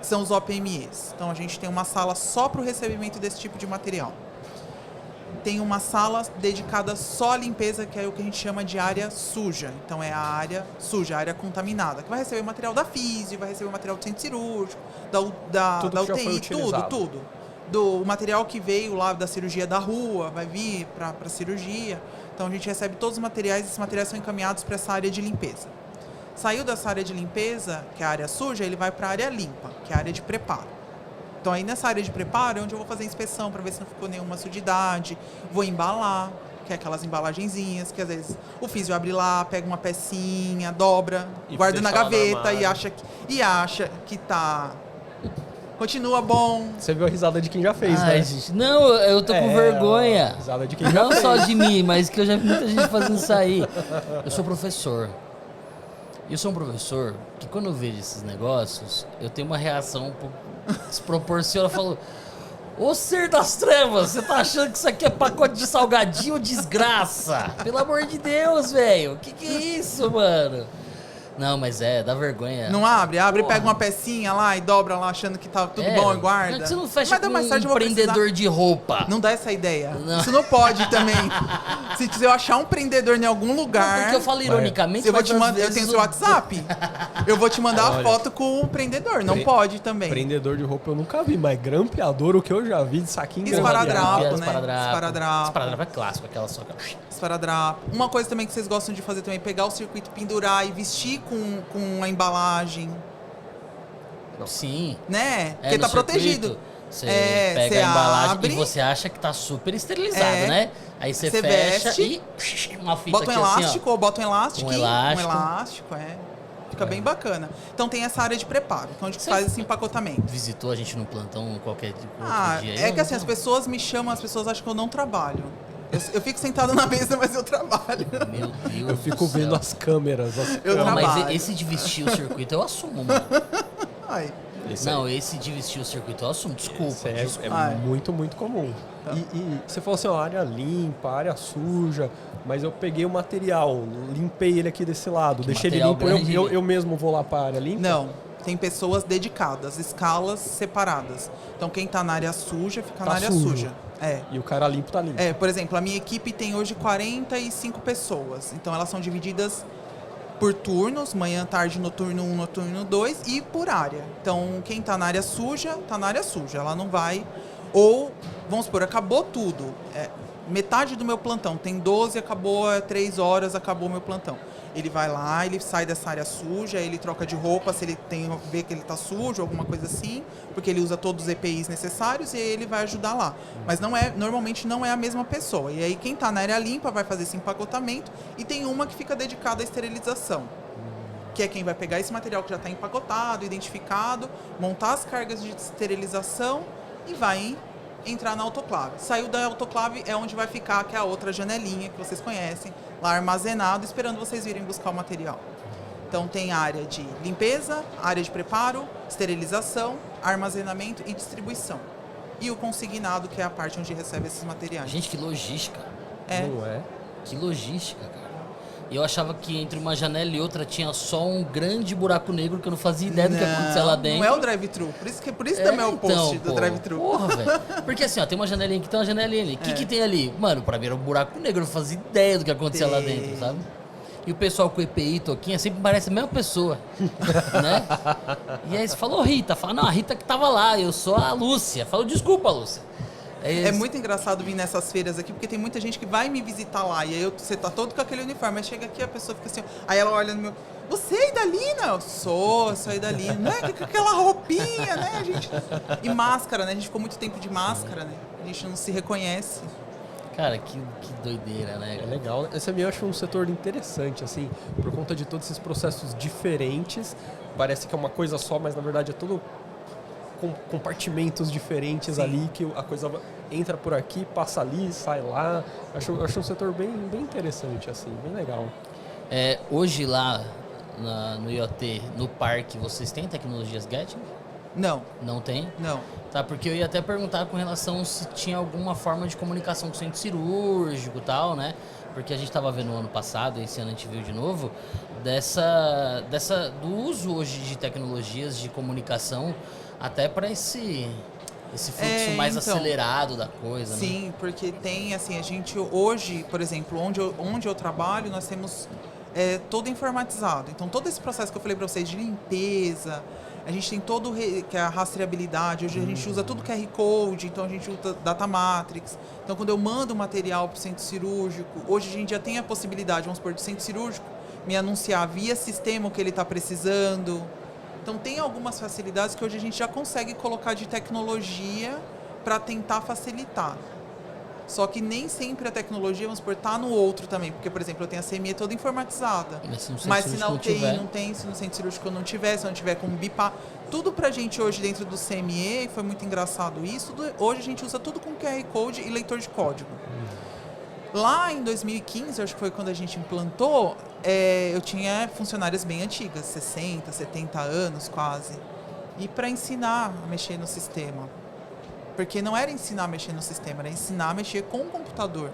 que são os OPMEs. Então, a gente tem uma sala só para o recebimento desse tipo de material. Tem uma sala dedicada só à limpeza, que é o que a gente chama de área suja. Então é a área suja, a área contaminada, que vai receber material da físio, vai receber material do centro cirúrgico, da Tudo que já foi UTI, utilizado. tudo. Do material que veio lá da cirurgia da rua, vai vir para a cirurgia. Então a gente recebe todos os materiais, esses materiais são encaminhados para essa área de limpeza. Saiu dessa área de limpeza, que é a área suja, ele vai para a área limpa, que é a área de preparo. Então, aí nessa área de preparo é onde eu vou fazer a inspeção para ver se não ficou nenhuma sujidade. Vou embalar, que é aquelas embalagenzinhas que às vezes o físio abre lá, pega uma pecinha, dobra, E guarda na deixa lá no gaveta e armário. acha que tá... Continua bom. Você viu a risada de quem já fez, Ai, né? gente, não, eu tô com vergonha. A risada de quem já Não fez. só de mim, mas que eu já vi muita gente fazendo isso aí. Eu sou professor. E eu sou um professor que quando eu vejo esses negócios, eu tenho uma reação um pouco desproporcional. Eu falo, ô ser das trevas, você tá achando que isso aqui é pacote de salgadinho ou desgraça? Pelo amor de Deus, velho. Que é isso, mano? Não, mas dá vergonha. Não abre, Porra. pega uma pecinha lá e dobra lá achando que tá tudo É, bom e por guarda. que você não fecha Mas com mais tarde eu um vou precisar. prendedor de roupa? Não dá essa ideia. Não. Isso não pode também. Se eu achar um prendedor em algum lugar... Porque eu falo ironicamente, Eu vou mas te às mandar, eu vezes tenho seu WhatsApp. Eu vou te mandar a Olha. foto com o prendedor. Não Pre- pode também. Prendedor de roupa eu nunca vi, mas grampeador, o que eu já vi de saquinho Esparadrapo, grampeado. né? Esparadrapo. Esparadrapo. Esparadrapo é clássico, aquela só. Esparadrapo. Uma coisa também que vocês gostam de fazer também é pegar o circuito, pendurar e vestir com a embalagem. Sim. Né? Porque no tá circuito, protegido. Você É, pega você a embalagem abre, e você acha que tá super esterilizado, É. né? Aí você Você fecha veste, e uma fita bota um aqui assim, elástico, ou bota um elástico. Um elástico. Um elástico, Fica bem bacana. Então tem essa área de preparo, que é onde Você faz esse empacotamento. Visitou a gente no plantão qualquer outro dia? É que assim, as pessoas me chamam, as pessoas acham que eu não trabalho. Eu fico sentado na mesa, mas eu trabalho. Meu Deus Eu fico do céu. vendo as câmeras. Eu Não, mas trabalho. esse de vestir o circuito eu assumo, mano. Ai. Não, esse de vestir o circuito eu assumo. Desculpa. Isso é desculpa. Ai. muito, muito comum. E você falou assim, ó, área limpa, área suja, mas eu peguei o material, limpei ele aqui desse lado, deixei ele material limpo, grande. eu mesmo vou lá para a área limpa? Não, tem pessoas dedicadas, escalas separadas. Então quem tá na área suja, fica Tá na área sujo. suja. E o cara limpo tá limpo. Por exemplo, a minha equipe tem hoje 45 pessoas. Então elas são divididas por turnos, manhã, tarde, noturno 1, noturno 2 e por área. Então quem tá na área suja, tá na área suja. Ela não vai... Ou, vamos supor, acabou tudo. Metade do meu plantão, tem 12, acabou 3 horas, acabou o meu plantão. Ele vai lá, ele sai dessa área suja, ele troca de roupa se ele vê que ele tá sujo, alguma coisa assim, porque ele usa todos os EPIs necessários e ele vai ajudar lá. Mas normalmente não é a mesma pessoa. E aí quem tá na área limpa vai fazer esse empacotamento e tem uma que fica dedicada à esterilização. Que é quem vai pegar esse material que já está empacotado, identificado, montar as cargas de esterilização e vai entrar na autoclave. Saiu da autoclave é onde vai ficar, que é a outra janelinha que vocês conhecem, lá armazenado, esperando vocês virem buscar o material. Então tem área de limpeza, área de preparo, esterilização, armazenamento e distribuição. E o consignado, que é a parte onde recebe esses materiais. Gente, que logística. Não é? Que logística, cara. E eu achava que entre uma janela e outra tinha só um grande buraco negro que eu não fazia ideia do que acontecia lá dentro. Não é o drive-thru. Por isso também é o post do pô, drive-thru. Porra, velho. Porque assim, ó, tem uma janelinha aqui, tem uma janelinha ali. O que tem ali? Mano, pra mim era um buraco negro, eu não fazia ideia do que acontecia lá dentro, sabe? E o pessoal com EPI, toquinha, sempre parece a mesma pessoa, né? E aí você falou Rita, fala, não, a Rita que tava lá, eu sou a Lúcia. Falo, desculpa, Lúcia. É muito engraçado vir nessas feiras aqui, porque tem muita gente que vai me visitar lá. E aí você tá todo com aquele uniforme. Aí chega aqui, a pessoa fica assim, ó, aí ela olha no meu... Você é Idalina? Eu sou Idalina. Não é com aquela roupinha, né? E máscara, né? A gente ficou muito tempo de máscara, né? A gente não se reconhece. Cara, que doideira, né? É legal. Esse eu acho um setor interessante, assim, por conta de todos esses processos diferentes. Parece que é uma coisa só, mas na verdade é tudo compartimentos diferentes. Sim. Ali, que a coisa entra por aqui, passa ali, sai lá. Acho um setor bem interessante, assim, bem legal. Hoje lá no IoT, no parque, vocês têm tecnologias Getting? Não. Não tem? Não. Tá, porque eu ia até perguntar com relação se tinha alguma forma de comunicação com o centro cirúrgico e tal, né? Porque a gente estava vendo no ano passado, esse ano a gente viu de novo, do uso hoje de tecnologias de comunicação até para esse fluxo mais acelerado da coisa, sim, né? Porque tem, assim, a gente hoje, por exemplo, onde eu trabalho, nós temos todo informatizado. Então, todo esse processo que eu falei para vocês de limpeza, a gente tem que é a rastreabilidade, hoje a gente usa tudo QR Code, então a gente usa Data Matrix. Então, quando eu mando o material para o centro cirúrgico, hoje a gente já tem a possibilidade, vamos supor, do centro cirúrgico me anunciar via sistema o que ele está precisando. Então, tem algumas facilidades que hoje a gente já consegue colocar de tecnologia para tentar facilitar. Só que nem sempre a tecnologia, vamos supor, tá no outro também. Porque, por exemplo, eu tenho a CME toda informatizada. Mas se na UTI não tem, se no centro cirúrgico não tiver, se não tiver como bipar. Tudo pra gente hoje dentro do CME, foi muito engraçado isso, hoje a gente usa tudo com QR Code e leitor de código. Lá em 2015, acho que foi quando a gente implantou, eu tinha funcionárias bem antigas, 60, 70 anos quase. E para ensinar a mexer no sistema. Porque não era ensinar a mexer no sistema, era ensinar a mexer com o computador.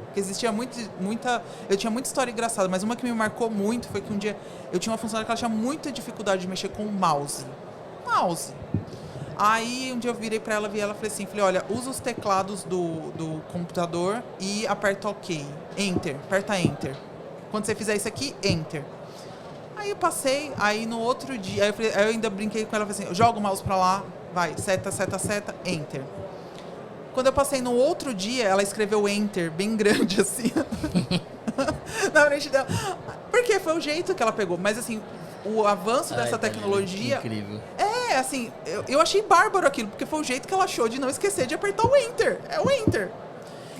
Porque existia muita... Eu tinha muita história engraçada, mas uma que me marcou muito foi que um dia eu tinha uma funcionária que ela tinha muita dificuldade de mexer com o mouse. Aí um dia eu virei pra ela e ela falei, olha, usa os teclados do computador e aperta OK. Enter, aperta Enter. Quando você fizer isso aqui, Enter. Aí eu passei, aí no outro dia, aí eu ainda brinquei com ela, falei assim, joga o mouse pra lá, vai, seta, Enter. Quando eu passei no outro dia, ela escreveu Enter, bem grande assim, na frente dela. Porque foi o jeito que ela pegou. Mas assim, o avanço dessa tecnologia... Incrível. assim, eu achei bárbaro aquilo, porque foi o jeito que ela achou de não esquecer de apertar o Enter. É o Enter.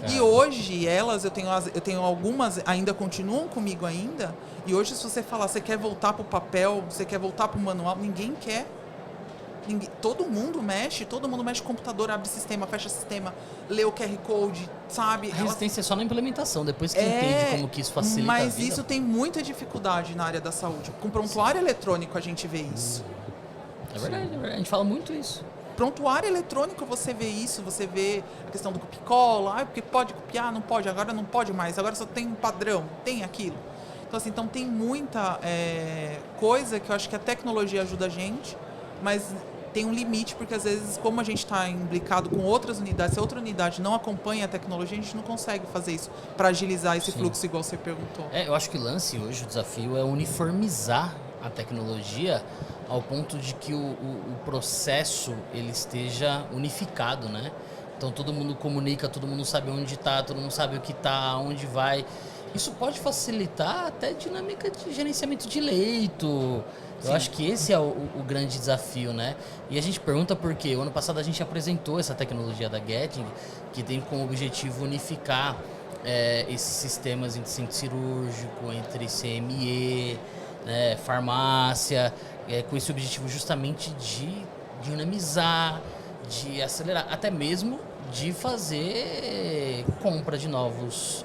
E hoje, eu tenho algumas, ainda continuam comigo ainda, e hoje se você falar, você quer voltar pro papel, você quer voltar pro manual, ninguém quer. Todo mundo mexe com computador, abre sistema, fecha sistema, lê o QR Code, sabe? A resistência é só na implementação, depois que entende como que isso facilita a vida. Mas isso tem muita dificuldade na área da saúde. Com prontuário eletrônico a gente vê isso. É verdade, a gente fala muito isso. Prontuário eletrônico você vê isso, você vê a questão do copy-cola, porque pode copiar, não pode, agora não pode mais, agora só tem um padrão, tem aquilo. Então, assim, tem muita coisa que eu acho que a tecnologia ajuda a gente, mas tem um limite, porque às vezes, como a gente está imbricado com outras unidades, se a outra unidade não acompanha a tecnologia, a gente não consegue fazer isso para agilizar esse fluxo, igual você perguntou. Eu acho que o lance hoje, o desafio é uniformizar a tecnologia ao ponto de que o processo ele esteja unificado, né? Então todo mundo comunica, todo mundo sabe onde está, todo mundo sabe o que está, onde vai. Isso pode facilitar até a dinâmica de gerenciamento de leito. Eu acho que esse é o grande desafio, né? E a gente pergunta por quê. O ano passado a gente apresentou essa tecnologia da Geting, que tem como objetivo unificar esses sistemas entre centro cirúrgico, entre CME, né, farmácia, com esse objetivo justamente de dinamizar, de acelerar, até mesmo de fazer compra de novos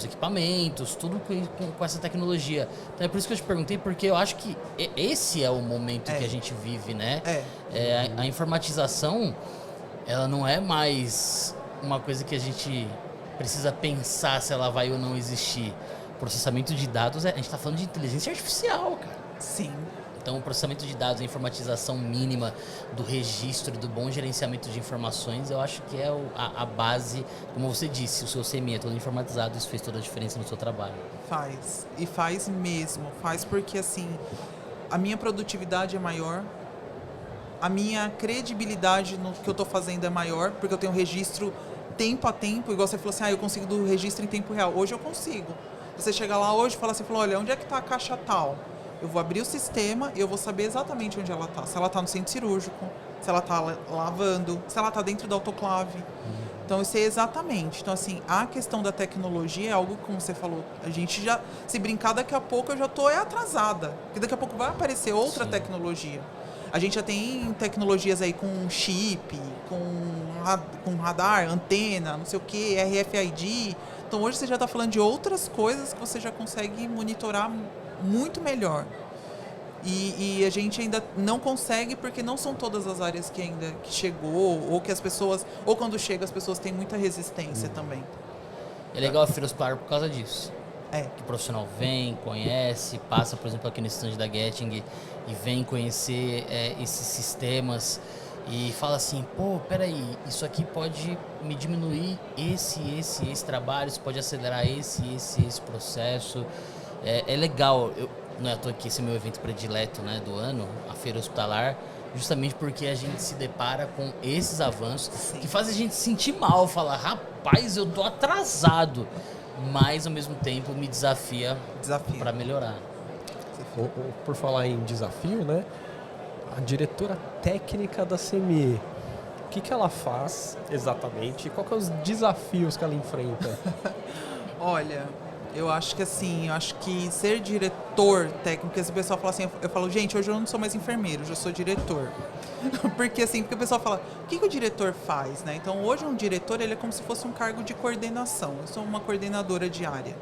equipamentos, tudo com essa tecnologia. Então é por isso que eu te perguntei, porque eu acho que esse é o momento que a gente vive, né? A informatização, ela não é mais uma coisa que a gente precisa pensar se ela vai ou não existir. Processamento de dados, a gente está falando de inteligência artificial, cara. Sim. Então, o processamento de dados, a informatização mínima do registro, do bom gerenciamento de informações, eu acho que é a base, como você disse, o seu CME é todo informatizado, isso fez toda a diferença no seu trabalho. Faz. E faz mesmo. Faz porque, assim, a minha produtividade é maior, a minha credibilidade no que eu estou fazendo é maior, porque eu tenho registro tempo a tempo, igual você falou assim, eu consigo do registro em tempo real. Hoje eu consigo. Você chega lá hoje e fala assim, olha, onde é que está a caixa tal? Eu vou abrir o sistema e eu vou saber exatamente onde ela está. Se ela está no centro cirúrgico, se ela está lavando, se ela está dentro da autoclave. Então, eu sei exatamente. Então, assim, a questão da tecnologia é algo, como você falou, a gente já, se brincar, daqui a pouco eu já estou atrasada. Porque daqui a pouco vai aparecer outra tecnologia. A gente já tem tecnologias aí com chip, com radar, antena, não sei o que, RFID. Então, hoje você já está falando de outras coisas que você já consegue monitorar muito melhor. E a gente ainda não consegue porque não são todas as áreas que ainda chegou, ou que as pessoas, ou quando chega as pessoas têm muita resistência também. É legal a Feira Hospitalar por causa disso. Que o profissional vem, conhece, passa, por exemplo, aqui no stand da Geting e vem conhecer esses sistemas e fala assim, peraí, isso aqui pode me diminuir esse trabalho, isso pode acelerar esse processo. É legal, não é à toa que esse é o meu evento predileto, né, do ano, a Feira Hospitalar, justamente porque a gente se depara com esses avanços que fazem a gente se sentir mal, falar, rapaz, eu tô atrasado, mas ao mesmo tempo me desafia. para melhorar. Por falar em desafio, né, a diretora técnica da CME, o que ela faz exatamente? Quais são os desafios que ela enfrenta? Olha, eu acho que ser diretor técnico, esse pessoal fala assim, eu falo, gente, hoje eu não sou mais enfermeiro, hoje eu sou diretor. porque o pessoal fala, o que o diretor faz, né? Então, hoje um diretor, ele é como se fosse um cargo de coordenação. Eu sou uma coordenadora de área.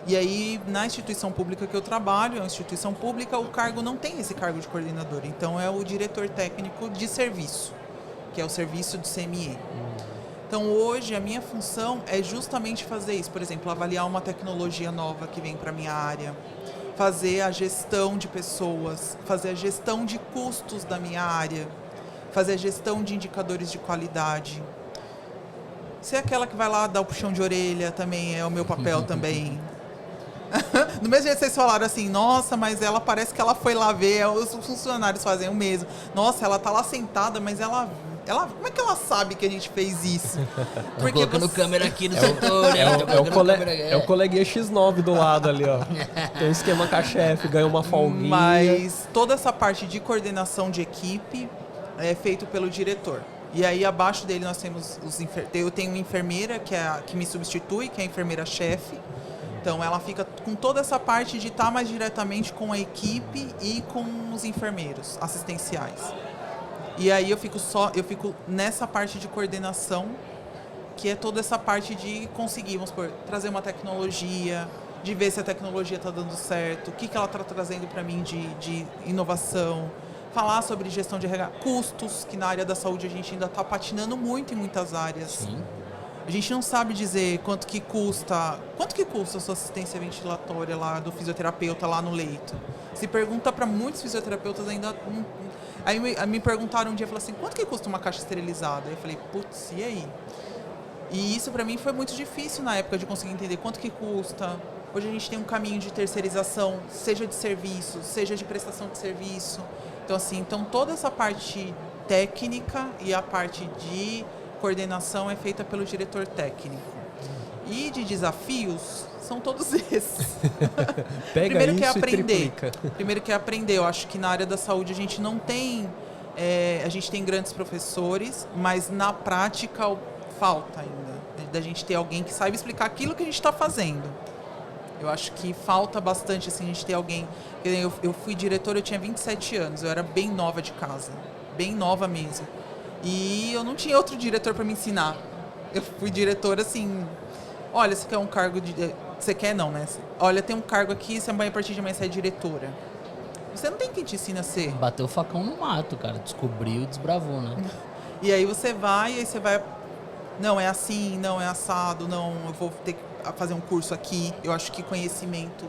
E aí, na instituição pública que eu trabalho, é uma instituição pública, o cargo não tem esse cargo de coordenador. Então, é o diretor técnico de serviço, que é o serviço do CME. Então, hoje, a minha função é justamente fazer isso. Por exemplo, avaliar uma tecnologia nova que vem para a minha área, fazer a gestão de pessoas, fazer a gestão de custos da minha área, fazer a gestão de indicadores de qualidade. Ser aquela que vai lá dar o puxão de orelha também é o meu papel também. Do mesmo jeito que vocês falaram assim, nossa, mas ela parece que ela foi lá ver, os funcionários fazem o mesmo. Nossa, ela tá lá sentada, mas ela Como é que ela sabe que a gente fez isso? Tô colocando câmera aqui no setor, É o coleguinha X9 do lado ali, ó. Tem um esquema com a chefe, ganha uma folguinha. Mas toda essa parte de coordenação de equipe é feito pelo diretor. E aí abaixo dele nós temos eu tenho uma enfermeira que me substitui, que é a enfermeira-chefe. Então ela fica com toda essa parte de estar mais diretamente com a equipe e com os enfermeiros assistenciais. E aí eu fico nessa parte de coordenação, que é toda essa parte de conseguir, vamos supor, trazer uma tecnologia, de ver se a tecnologia está dando certo, o que ela está trazendo para mim de inovação, falar sobre gestão de custos, que na área da saúde a gente ainda está patinando muito em muitas áreas. Sim. A gente não sabe dizer quanto que custa a sua assistência ventilatória lá do fisioterapeuta lá no leito. Se pergunta para muitos fisioterapeutas ainda. Aí me perguntaram um dia, falaram assim, quanto que custa uma caixa esterilizada? Eu falei, putz, e aí? E isso para mim foi muito difícil na época de conseguir entender quanto que custa. Hoje a gente tem um caminho de terceirização, seja de serviço, seja de prestação de serviço. Então assim, toda essa parte técnica e a parte de coordenação é feita pelo diretor técnico. E de desafios, são todos esses. Primeiro que é aprender. Primeiro que é aprender. Eu acho que na área da saúde a gente não tem... a gente tem grandes professores, mas na prática falta ainda. Da gente ter alguém que saiba explicar aquilo que a gente está fazendo. Eu acho que falta bastante, assim, a gente ter alguém... Eu fui diretora, eu tinha 27 anos, eu era bem nova de casa. Bem nova mesmo. E eu não tinha outro diretor para me ensinar. Eu fui diretora assim, olha, você quer um cargo de... Você quer não, né? Olha, tem um cargo aqui, você a partir de amanhã você é diretora. Você não tem quem te ensina a ser. Bateu o facão no mato, cara. Descobriu e desbravou, né? E aí você vai, não, é assim, não, é assado, não, eu vou ter que fazer um curso aqui. Eu acho que conhecimento...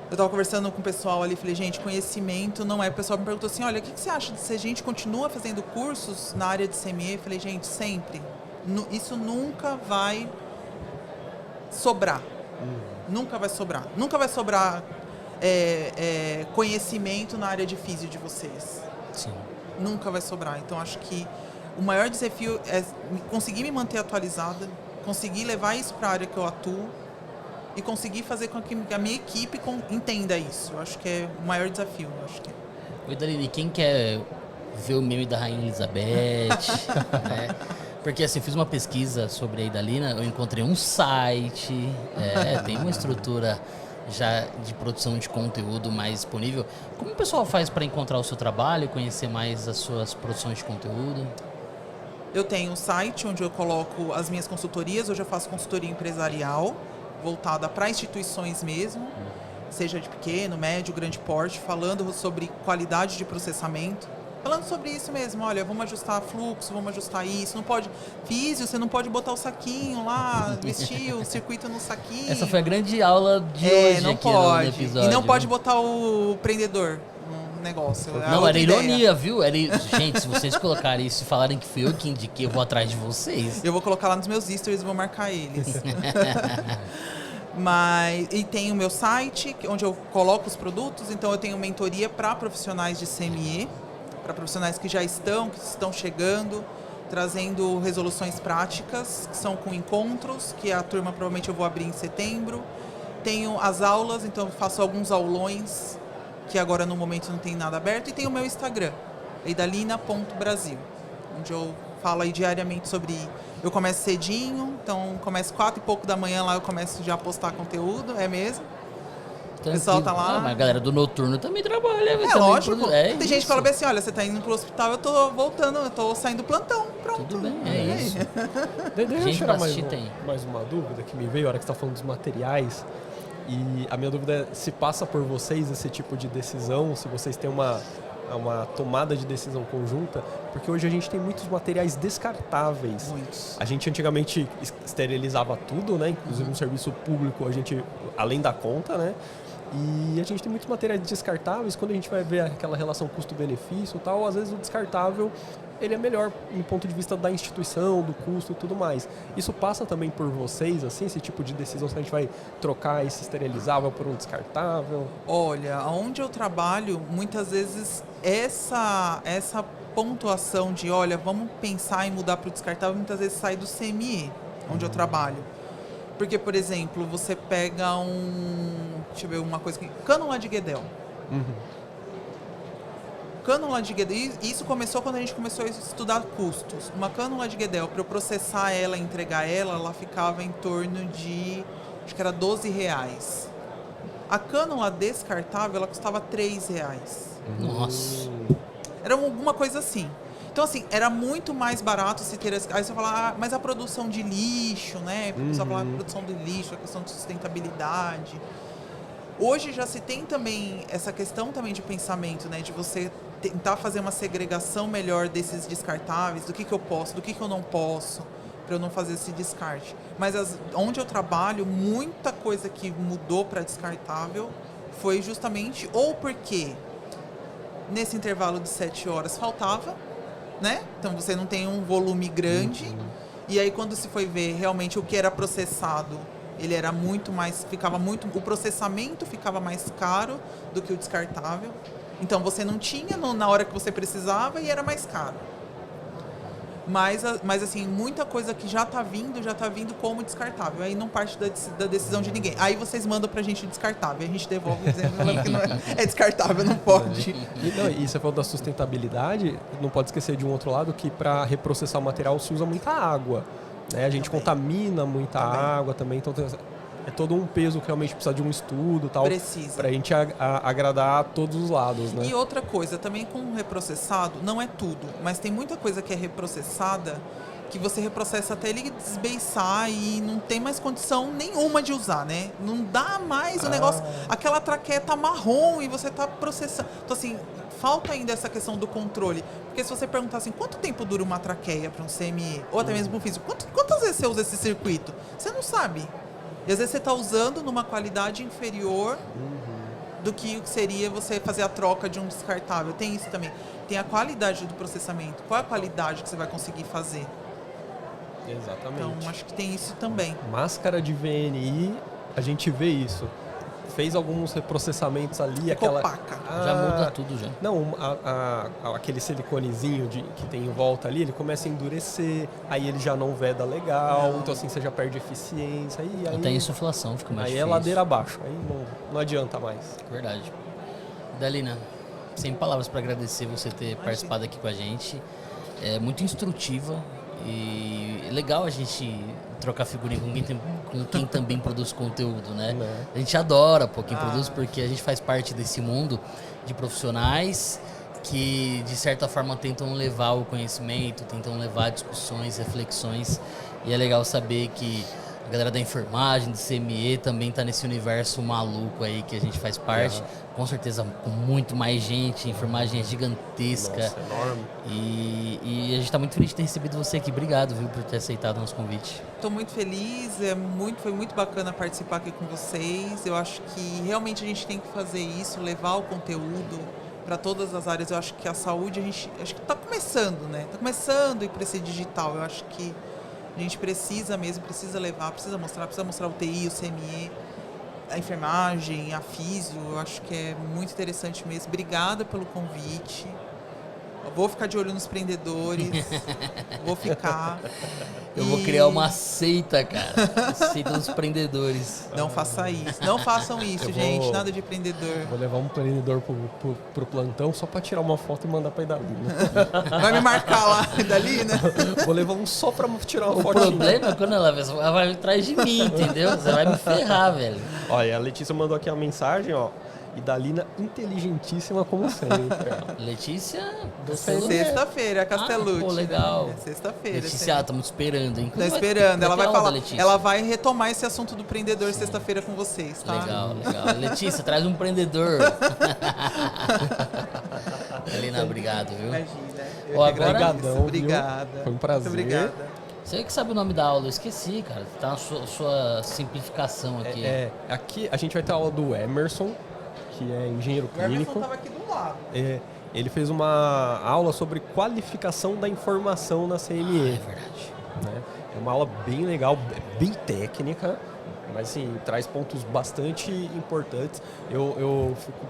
Eu estava conversando com o pessoal ali, falei, gente, conhecimento não é... O pessoal me perguntou assim, olha, o que você acha se a gente continua fazendo cursos na área de CME? Eu falei, gente, sempre. Isso nunca vai sobrar. Nunca vai sobrar. Nunca vai sobrar conhecimento na área de físio de vocês. Sim. Nunca vai sobrar. Então, acho que o maior desafio é conseguir me manter atualizada, conseguir levar isso para a área que eu atuo, e conseguir fazer com que a minha equipe entenda isso. Eu acho que é o maior desafio. Eu acho que é. Oi, Daline, quem quer ver o meme da Rainha Elizabeth? Né? Porque assim, eu fiz uma pesquisa sobre a Idalina, eu encontrei um site, tem uma estrutura já de produção de conteúdo mais disponível. Como o pessoal faz para encontrar o seu trabalho, conhecer mais as suas produções de conteúdo? Eu tenho um site onde eu coloco as minhas consultorias. Hoje eu faço consultoria empresarial, voltada para instituições mesmo, seja de pequeno, médio, grande porte, falando sobre qualidade de processamento, falando sobre isso mesmo, olha, vamos ajustar fluxo, vamos ajustar isso, não pode, físio, você não pode botar o saquinho lá, vestir o circuito no saquinho. Essa foi a grande aula de hoje não aqui pode. no episódio. E não pode botar o prendedor no negócio. Não, era ironia, viu? Gente, se vocês colocarem isso e falarem que fui eu que indiquei, eu vou atrás de vocês. Eu vou colocar lá nos meus stories e vou marcar eles. E tem o meu site, onde eu coloco os produtos. Então eu tenho mentoria para profissionais de CME, para profissionais que estão chegando, trazendo resoluções práticas, que são com encontros, que a turma provavelmente eu vou abrir em setembro. Tenho as aulas, então eu faço alguns aulões, que agora no momento não tem nada aberto. E tem o meu Instagram, eidalina.brasil, onde eu falo aí diariamente sobre... Eu começo cedinho, então começo 4 e pouco da manhã lá, eu começo já a postar conteúdo, é mesmo. O pessoal tá lá. Mas a galera do noturno também trabalha. É lógico. Tem gente que fala bem assim, olha, você tá indo pro hospital, eu tô voltando, eu tô saindo do plantão, pronto. Tudo bem, é isso. Deixa eu tirar mais uma dúvida que me veio, a hora que você tá falando dos materiais. E a minha dúvida é se passa por vocês esse tipo de decisão, se vocês têm uma tomada de decisão conjunta, porque hoje a gente tem muitos materiais descartáveis. Muitos. A gente antigamente esterilizava tudo, né? Inclusive no serviço público, a gente, além da conta, né? E a gente tem muitos materiais descartáveis. Quando a gente vai ver aquela relação custo-benefício e tal, às vezes o descartável ele é melhor no ponto de vista da instituição, do custo e tudo mais. Isso passa também por vocês, assim, esse tipo de decisão, se a gente vai trocar esse esterilizável por um descartável? Olha, onde eu trabalho, muitas vezes essa pontuação de, olha, vamos pensar em mudar para o descartável, muitas vezes sai do CME, onde eu trabalho. Porque, por exemplo, você pega deixa eu ver uma coisa aqui, cânula de Guedel. Cânula de Guedel, isso começou quando a gente começou a estudar custos. Uma cânula de Guedel, para eu processar ela e entregar ela ficava em torno de, acho que era R$12. A cânula descartável, ela custava R$3. Nossa. Era alguma coisa assim. Então, assim, era muito mais barato se ter... Aí você fala, mas a produção de lixo, né? Porque você fala, a produção de lixo, a questão de sustentabilidade. Hoje já se tem também essa questão também de pensamento, né? De você tentar fazer uma segregação melhor desses descartáveis, do que eu posso, do que eu não posso, para eu não fazer esse descarte. Mas onde eu trabalho, muita coisa que mudou para descartável foi justamente ou porque nesse intervalo de 7 horas faltava, né? Então você não tem um volume grande. E aí quando se foi ver realmente o que era processado, ele era muito mais, o processamento ficava mais caro do que o descartável. Então você não tinha na hora que você precisava e era mais caro. Mas assim, muita coisa que já está vindo como descartável. Aí não parte da decisão de ninguém. Aí vocês mandam pra gente descartável. A gente devolve dizendo que não é descartável, não pode. E você falou da sustentabilidade, não pode esquecer de um outro lado que para reprocessar o material se usa muita água. Né? A gente contamina muita água também, então é todo um peso que realmente precisa de um estudo tal, para a gente agradar a todos os lados. Né? E outra coisa, também com o reprocessado, não é tudo, mas tem muita coisa que é reprocessada que você reprocessa até ele desbeiçar e não tem mais condição nenhuma de usar, né? Não dá mais o negócio, aquela traqueta marrom e você está processando. Então, assim, falta ainda essa questão do controle. Porque se você perguntar assim, quanto tempo dura uma traqueia para um CME, ou até mesmo um físico, quantas vezes você usa esse circuito? Você não sabe. E às vezes você está usando numa qualidade inferior do que seria você fazer a troca de um descartável. Tem isso também. Tem a qualidade do processamento. Qual é a qualidade que você vai conseguir fazer? Exatamente. Então, acho que tem isso também. Máscara de VNI, a gente vê isso. Fez alguns reprocessamentos ali. Opaca. Já muda tudo já. Não, aquele siliconezinho que tem em volta ali, ele começa a endurecer, aí ele já não veda legal, então assim você já perde eficiência. Aí tem insuflação, fica mais difícil. Aí é ladeira abaixo, aí não adianta mais. Verdade. Dalina, sem palavras para agradecer você ter participado aqui com a gente. É muito instrutiva e legal a gente trocar figurinha com quem também produz conteúdo, né? A gente adora quem produz, porque a gente faz parte desse mundo de profissionais que, de certa forma, tentam levar o conhecimento, tentam levar discussões, reflexões. E é legal saber que a galera da enfermagem, do CME, também está nesse universo maluco aí que a gente faz parte. Com certeza, com muito mais gente, a enfermagem é gigantesca. Nossa, enorme. E a gente está muito feliz de ter recebido você aqui. Obrigado, viu, por ter aceitado o nosso convite. Estou muito feliz, foi muito bacana participar aqui com vocês. Eu acho que realmente a gente tem que fazer isso, levar o conteúdo para todas as áreas. Eu acho que a saúde, acho que está começando, né? Está começando a ir para esse digital. Eu acho que a gente precisa levar, precisa mostrar o TI, o CME, a enfermagem, a físio. Eu acho que é muito interessante mesmo. Obrigada pelo convite. Eu vou ficar de olho nos empreendedores. Vou ficar. Eu vou criar uma seita, cara. Seita dos empreendedores. Não faça isso. Não façam isso, gente. Nada de empreendedor. Vou levar um empreendedor pro plantão só pra tirar uma foto e mandar pra Idalina. Vai me marcar lá, Idalina? Vou levar um só pra tirar uma foto. O problema é quando ela vai atrás de mim, entendeu? Você vai me ferrar, velho. Olha, a Letícia mandou aqui uma mensagem, ó. Idalina inteligentíssima como sempre. Letícia, sexta-feira, Castellucci. Pô, legal. Sexta-feira. Letícia, estamos esperando, hein? Tá esperando, ela vai falar. Ela vai retomar esse assunto do empreendedor sexta-feira com vocês, tá? Legal. Letícia, traz um empreendedor. Helena, obrigado, viu? Imagina. Obrigada. Foi um prazer. Muito obrigada. Você que sabe o nome da aula, eu esqueci, cara. Tá na sua simplificação aqui. Aqui a gente vai ter a aula do Emerson, que é engenheiro clínico. O Emerson estava aqui do lado. ele fez uma aula sobre qualificação da informação na CME. É verdade. Né? É uma aula bem legal, bem técnica, mas assim, traz pontos bastante importantes.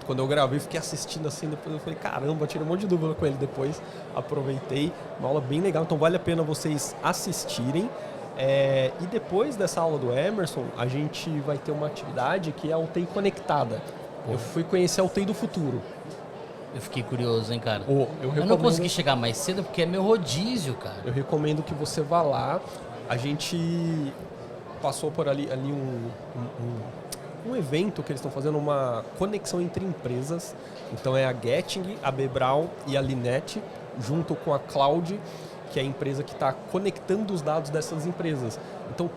Quando eu gravei, fiquei assistindo assim, depois eu falei, caramba, tirei um monte de dúvida com ele depois, aproveitei. Uma aula bem legal, então vale a pena vocês assistirem. E depois dessa aula do Emerson, a gente vai ter uma atividade que é a UTI Conectada. Eu fui conhecer a UTI do futuro. Eu fiquei curioso, hein, cara. Eu não consegui chegar mais cedo porque é meu rodízio, cara. Eu recomendo que você vá lá. A gente passou por ali um evento que eles estão fazendo, uma conexão entre empresas. Então é a Geting, a B-Braun e a Linete, junto com a Cloud, que é a empresa que está conectando os dados dessas empresas. Então,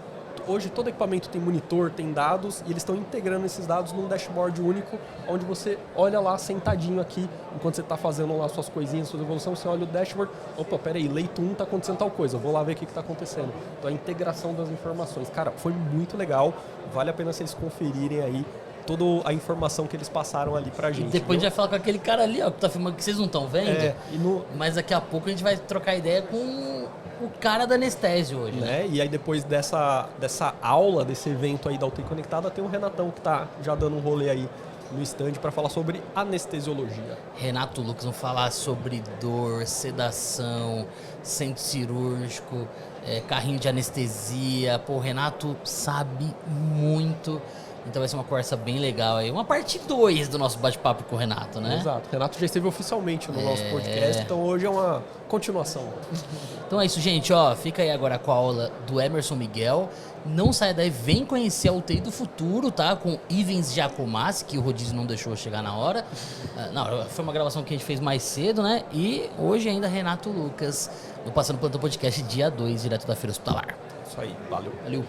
hoje todo equipamento tem monitor, tem dados, e eles estão integrando esses dados num dashboard único, onde você olha lá sentadinho aqui, enquanto você está fazendo lá suas coisinhas, sua evolução, você olha o dashboard, opa, peraí, leito 1 está acontecendo tal coisa, vou lá ver o que está acontecendo. Então a integração das informações. Cara, foi muito legal, vale a pena vocês conferirem aí toda a informação que eles passaram ali pra gente. E depois a gente vai falar com aquele cara ali, ó, que tá filmando, que vocês não estão vendo. Mas daqui a pouco a gente vai trocar ideia com o cara da anestésio hoje, né? E aí depois dessa aula, desse evento aí da UTI Conectada, tem o Renatão que tá já dando um rolê aí no stand para falar sobre anestesiologia. Renato Lucas, vão falar sobre dor, sedação, centro cirúrgico, carrinho de anestesia. Pô, o Renato sabe muito. Então vai ser uma conversa bem legal aí. Uma parte 2 do nosso bate-papo com o Renato, né? Exato. O Renato já esteve oficialmente no nosso podcast, então hoje é uma continuação. Então é isso, gente. Ó, fica aí agora com a aula do Emerson Miguel. Não saia daí, vem conhecer a UTI do futuro, tá? Com Ivens Giacomassi, que o rodízio não deixou chegar na hora. Não, foi uma gravação que a gente fez mais cedo, né? E hoje ainda Renato Lucas, no Passando Plantão Podcast, dia 2, direto da Feira Hospitalar. Isso aí, valeu. Valeu.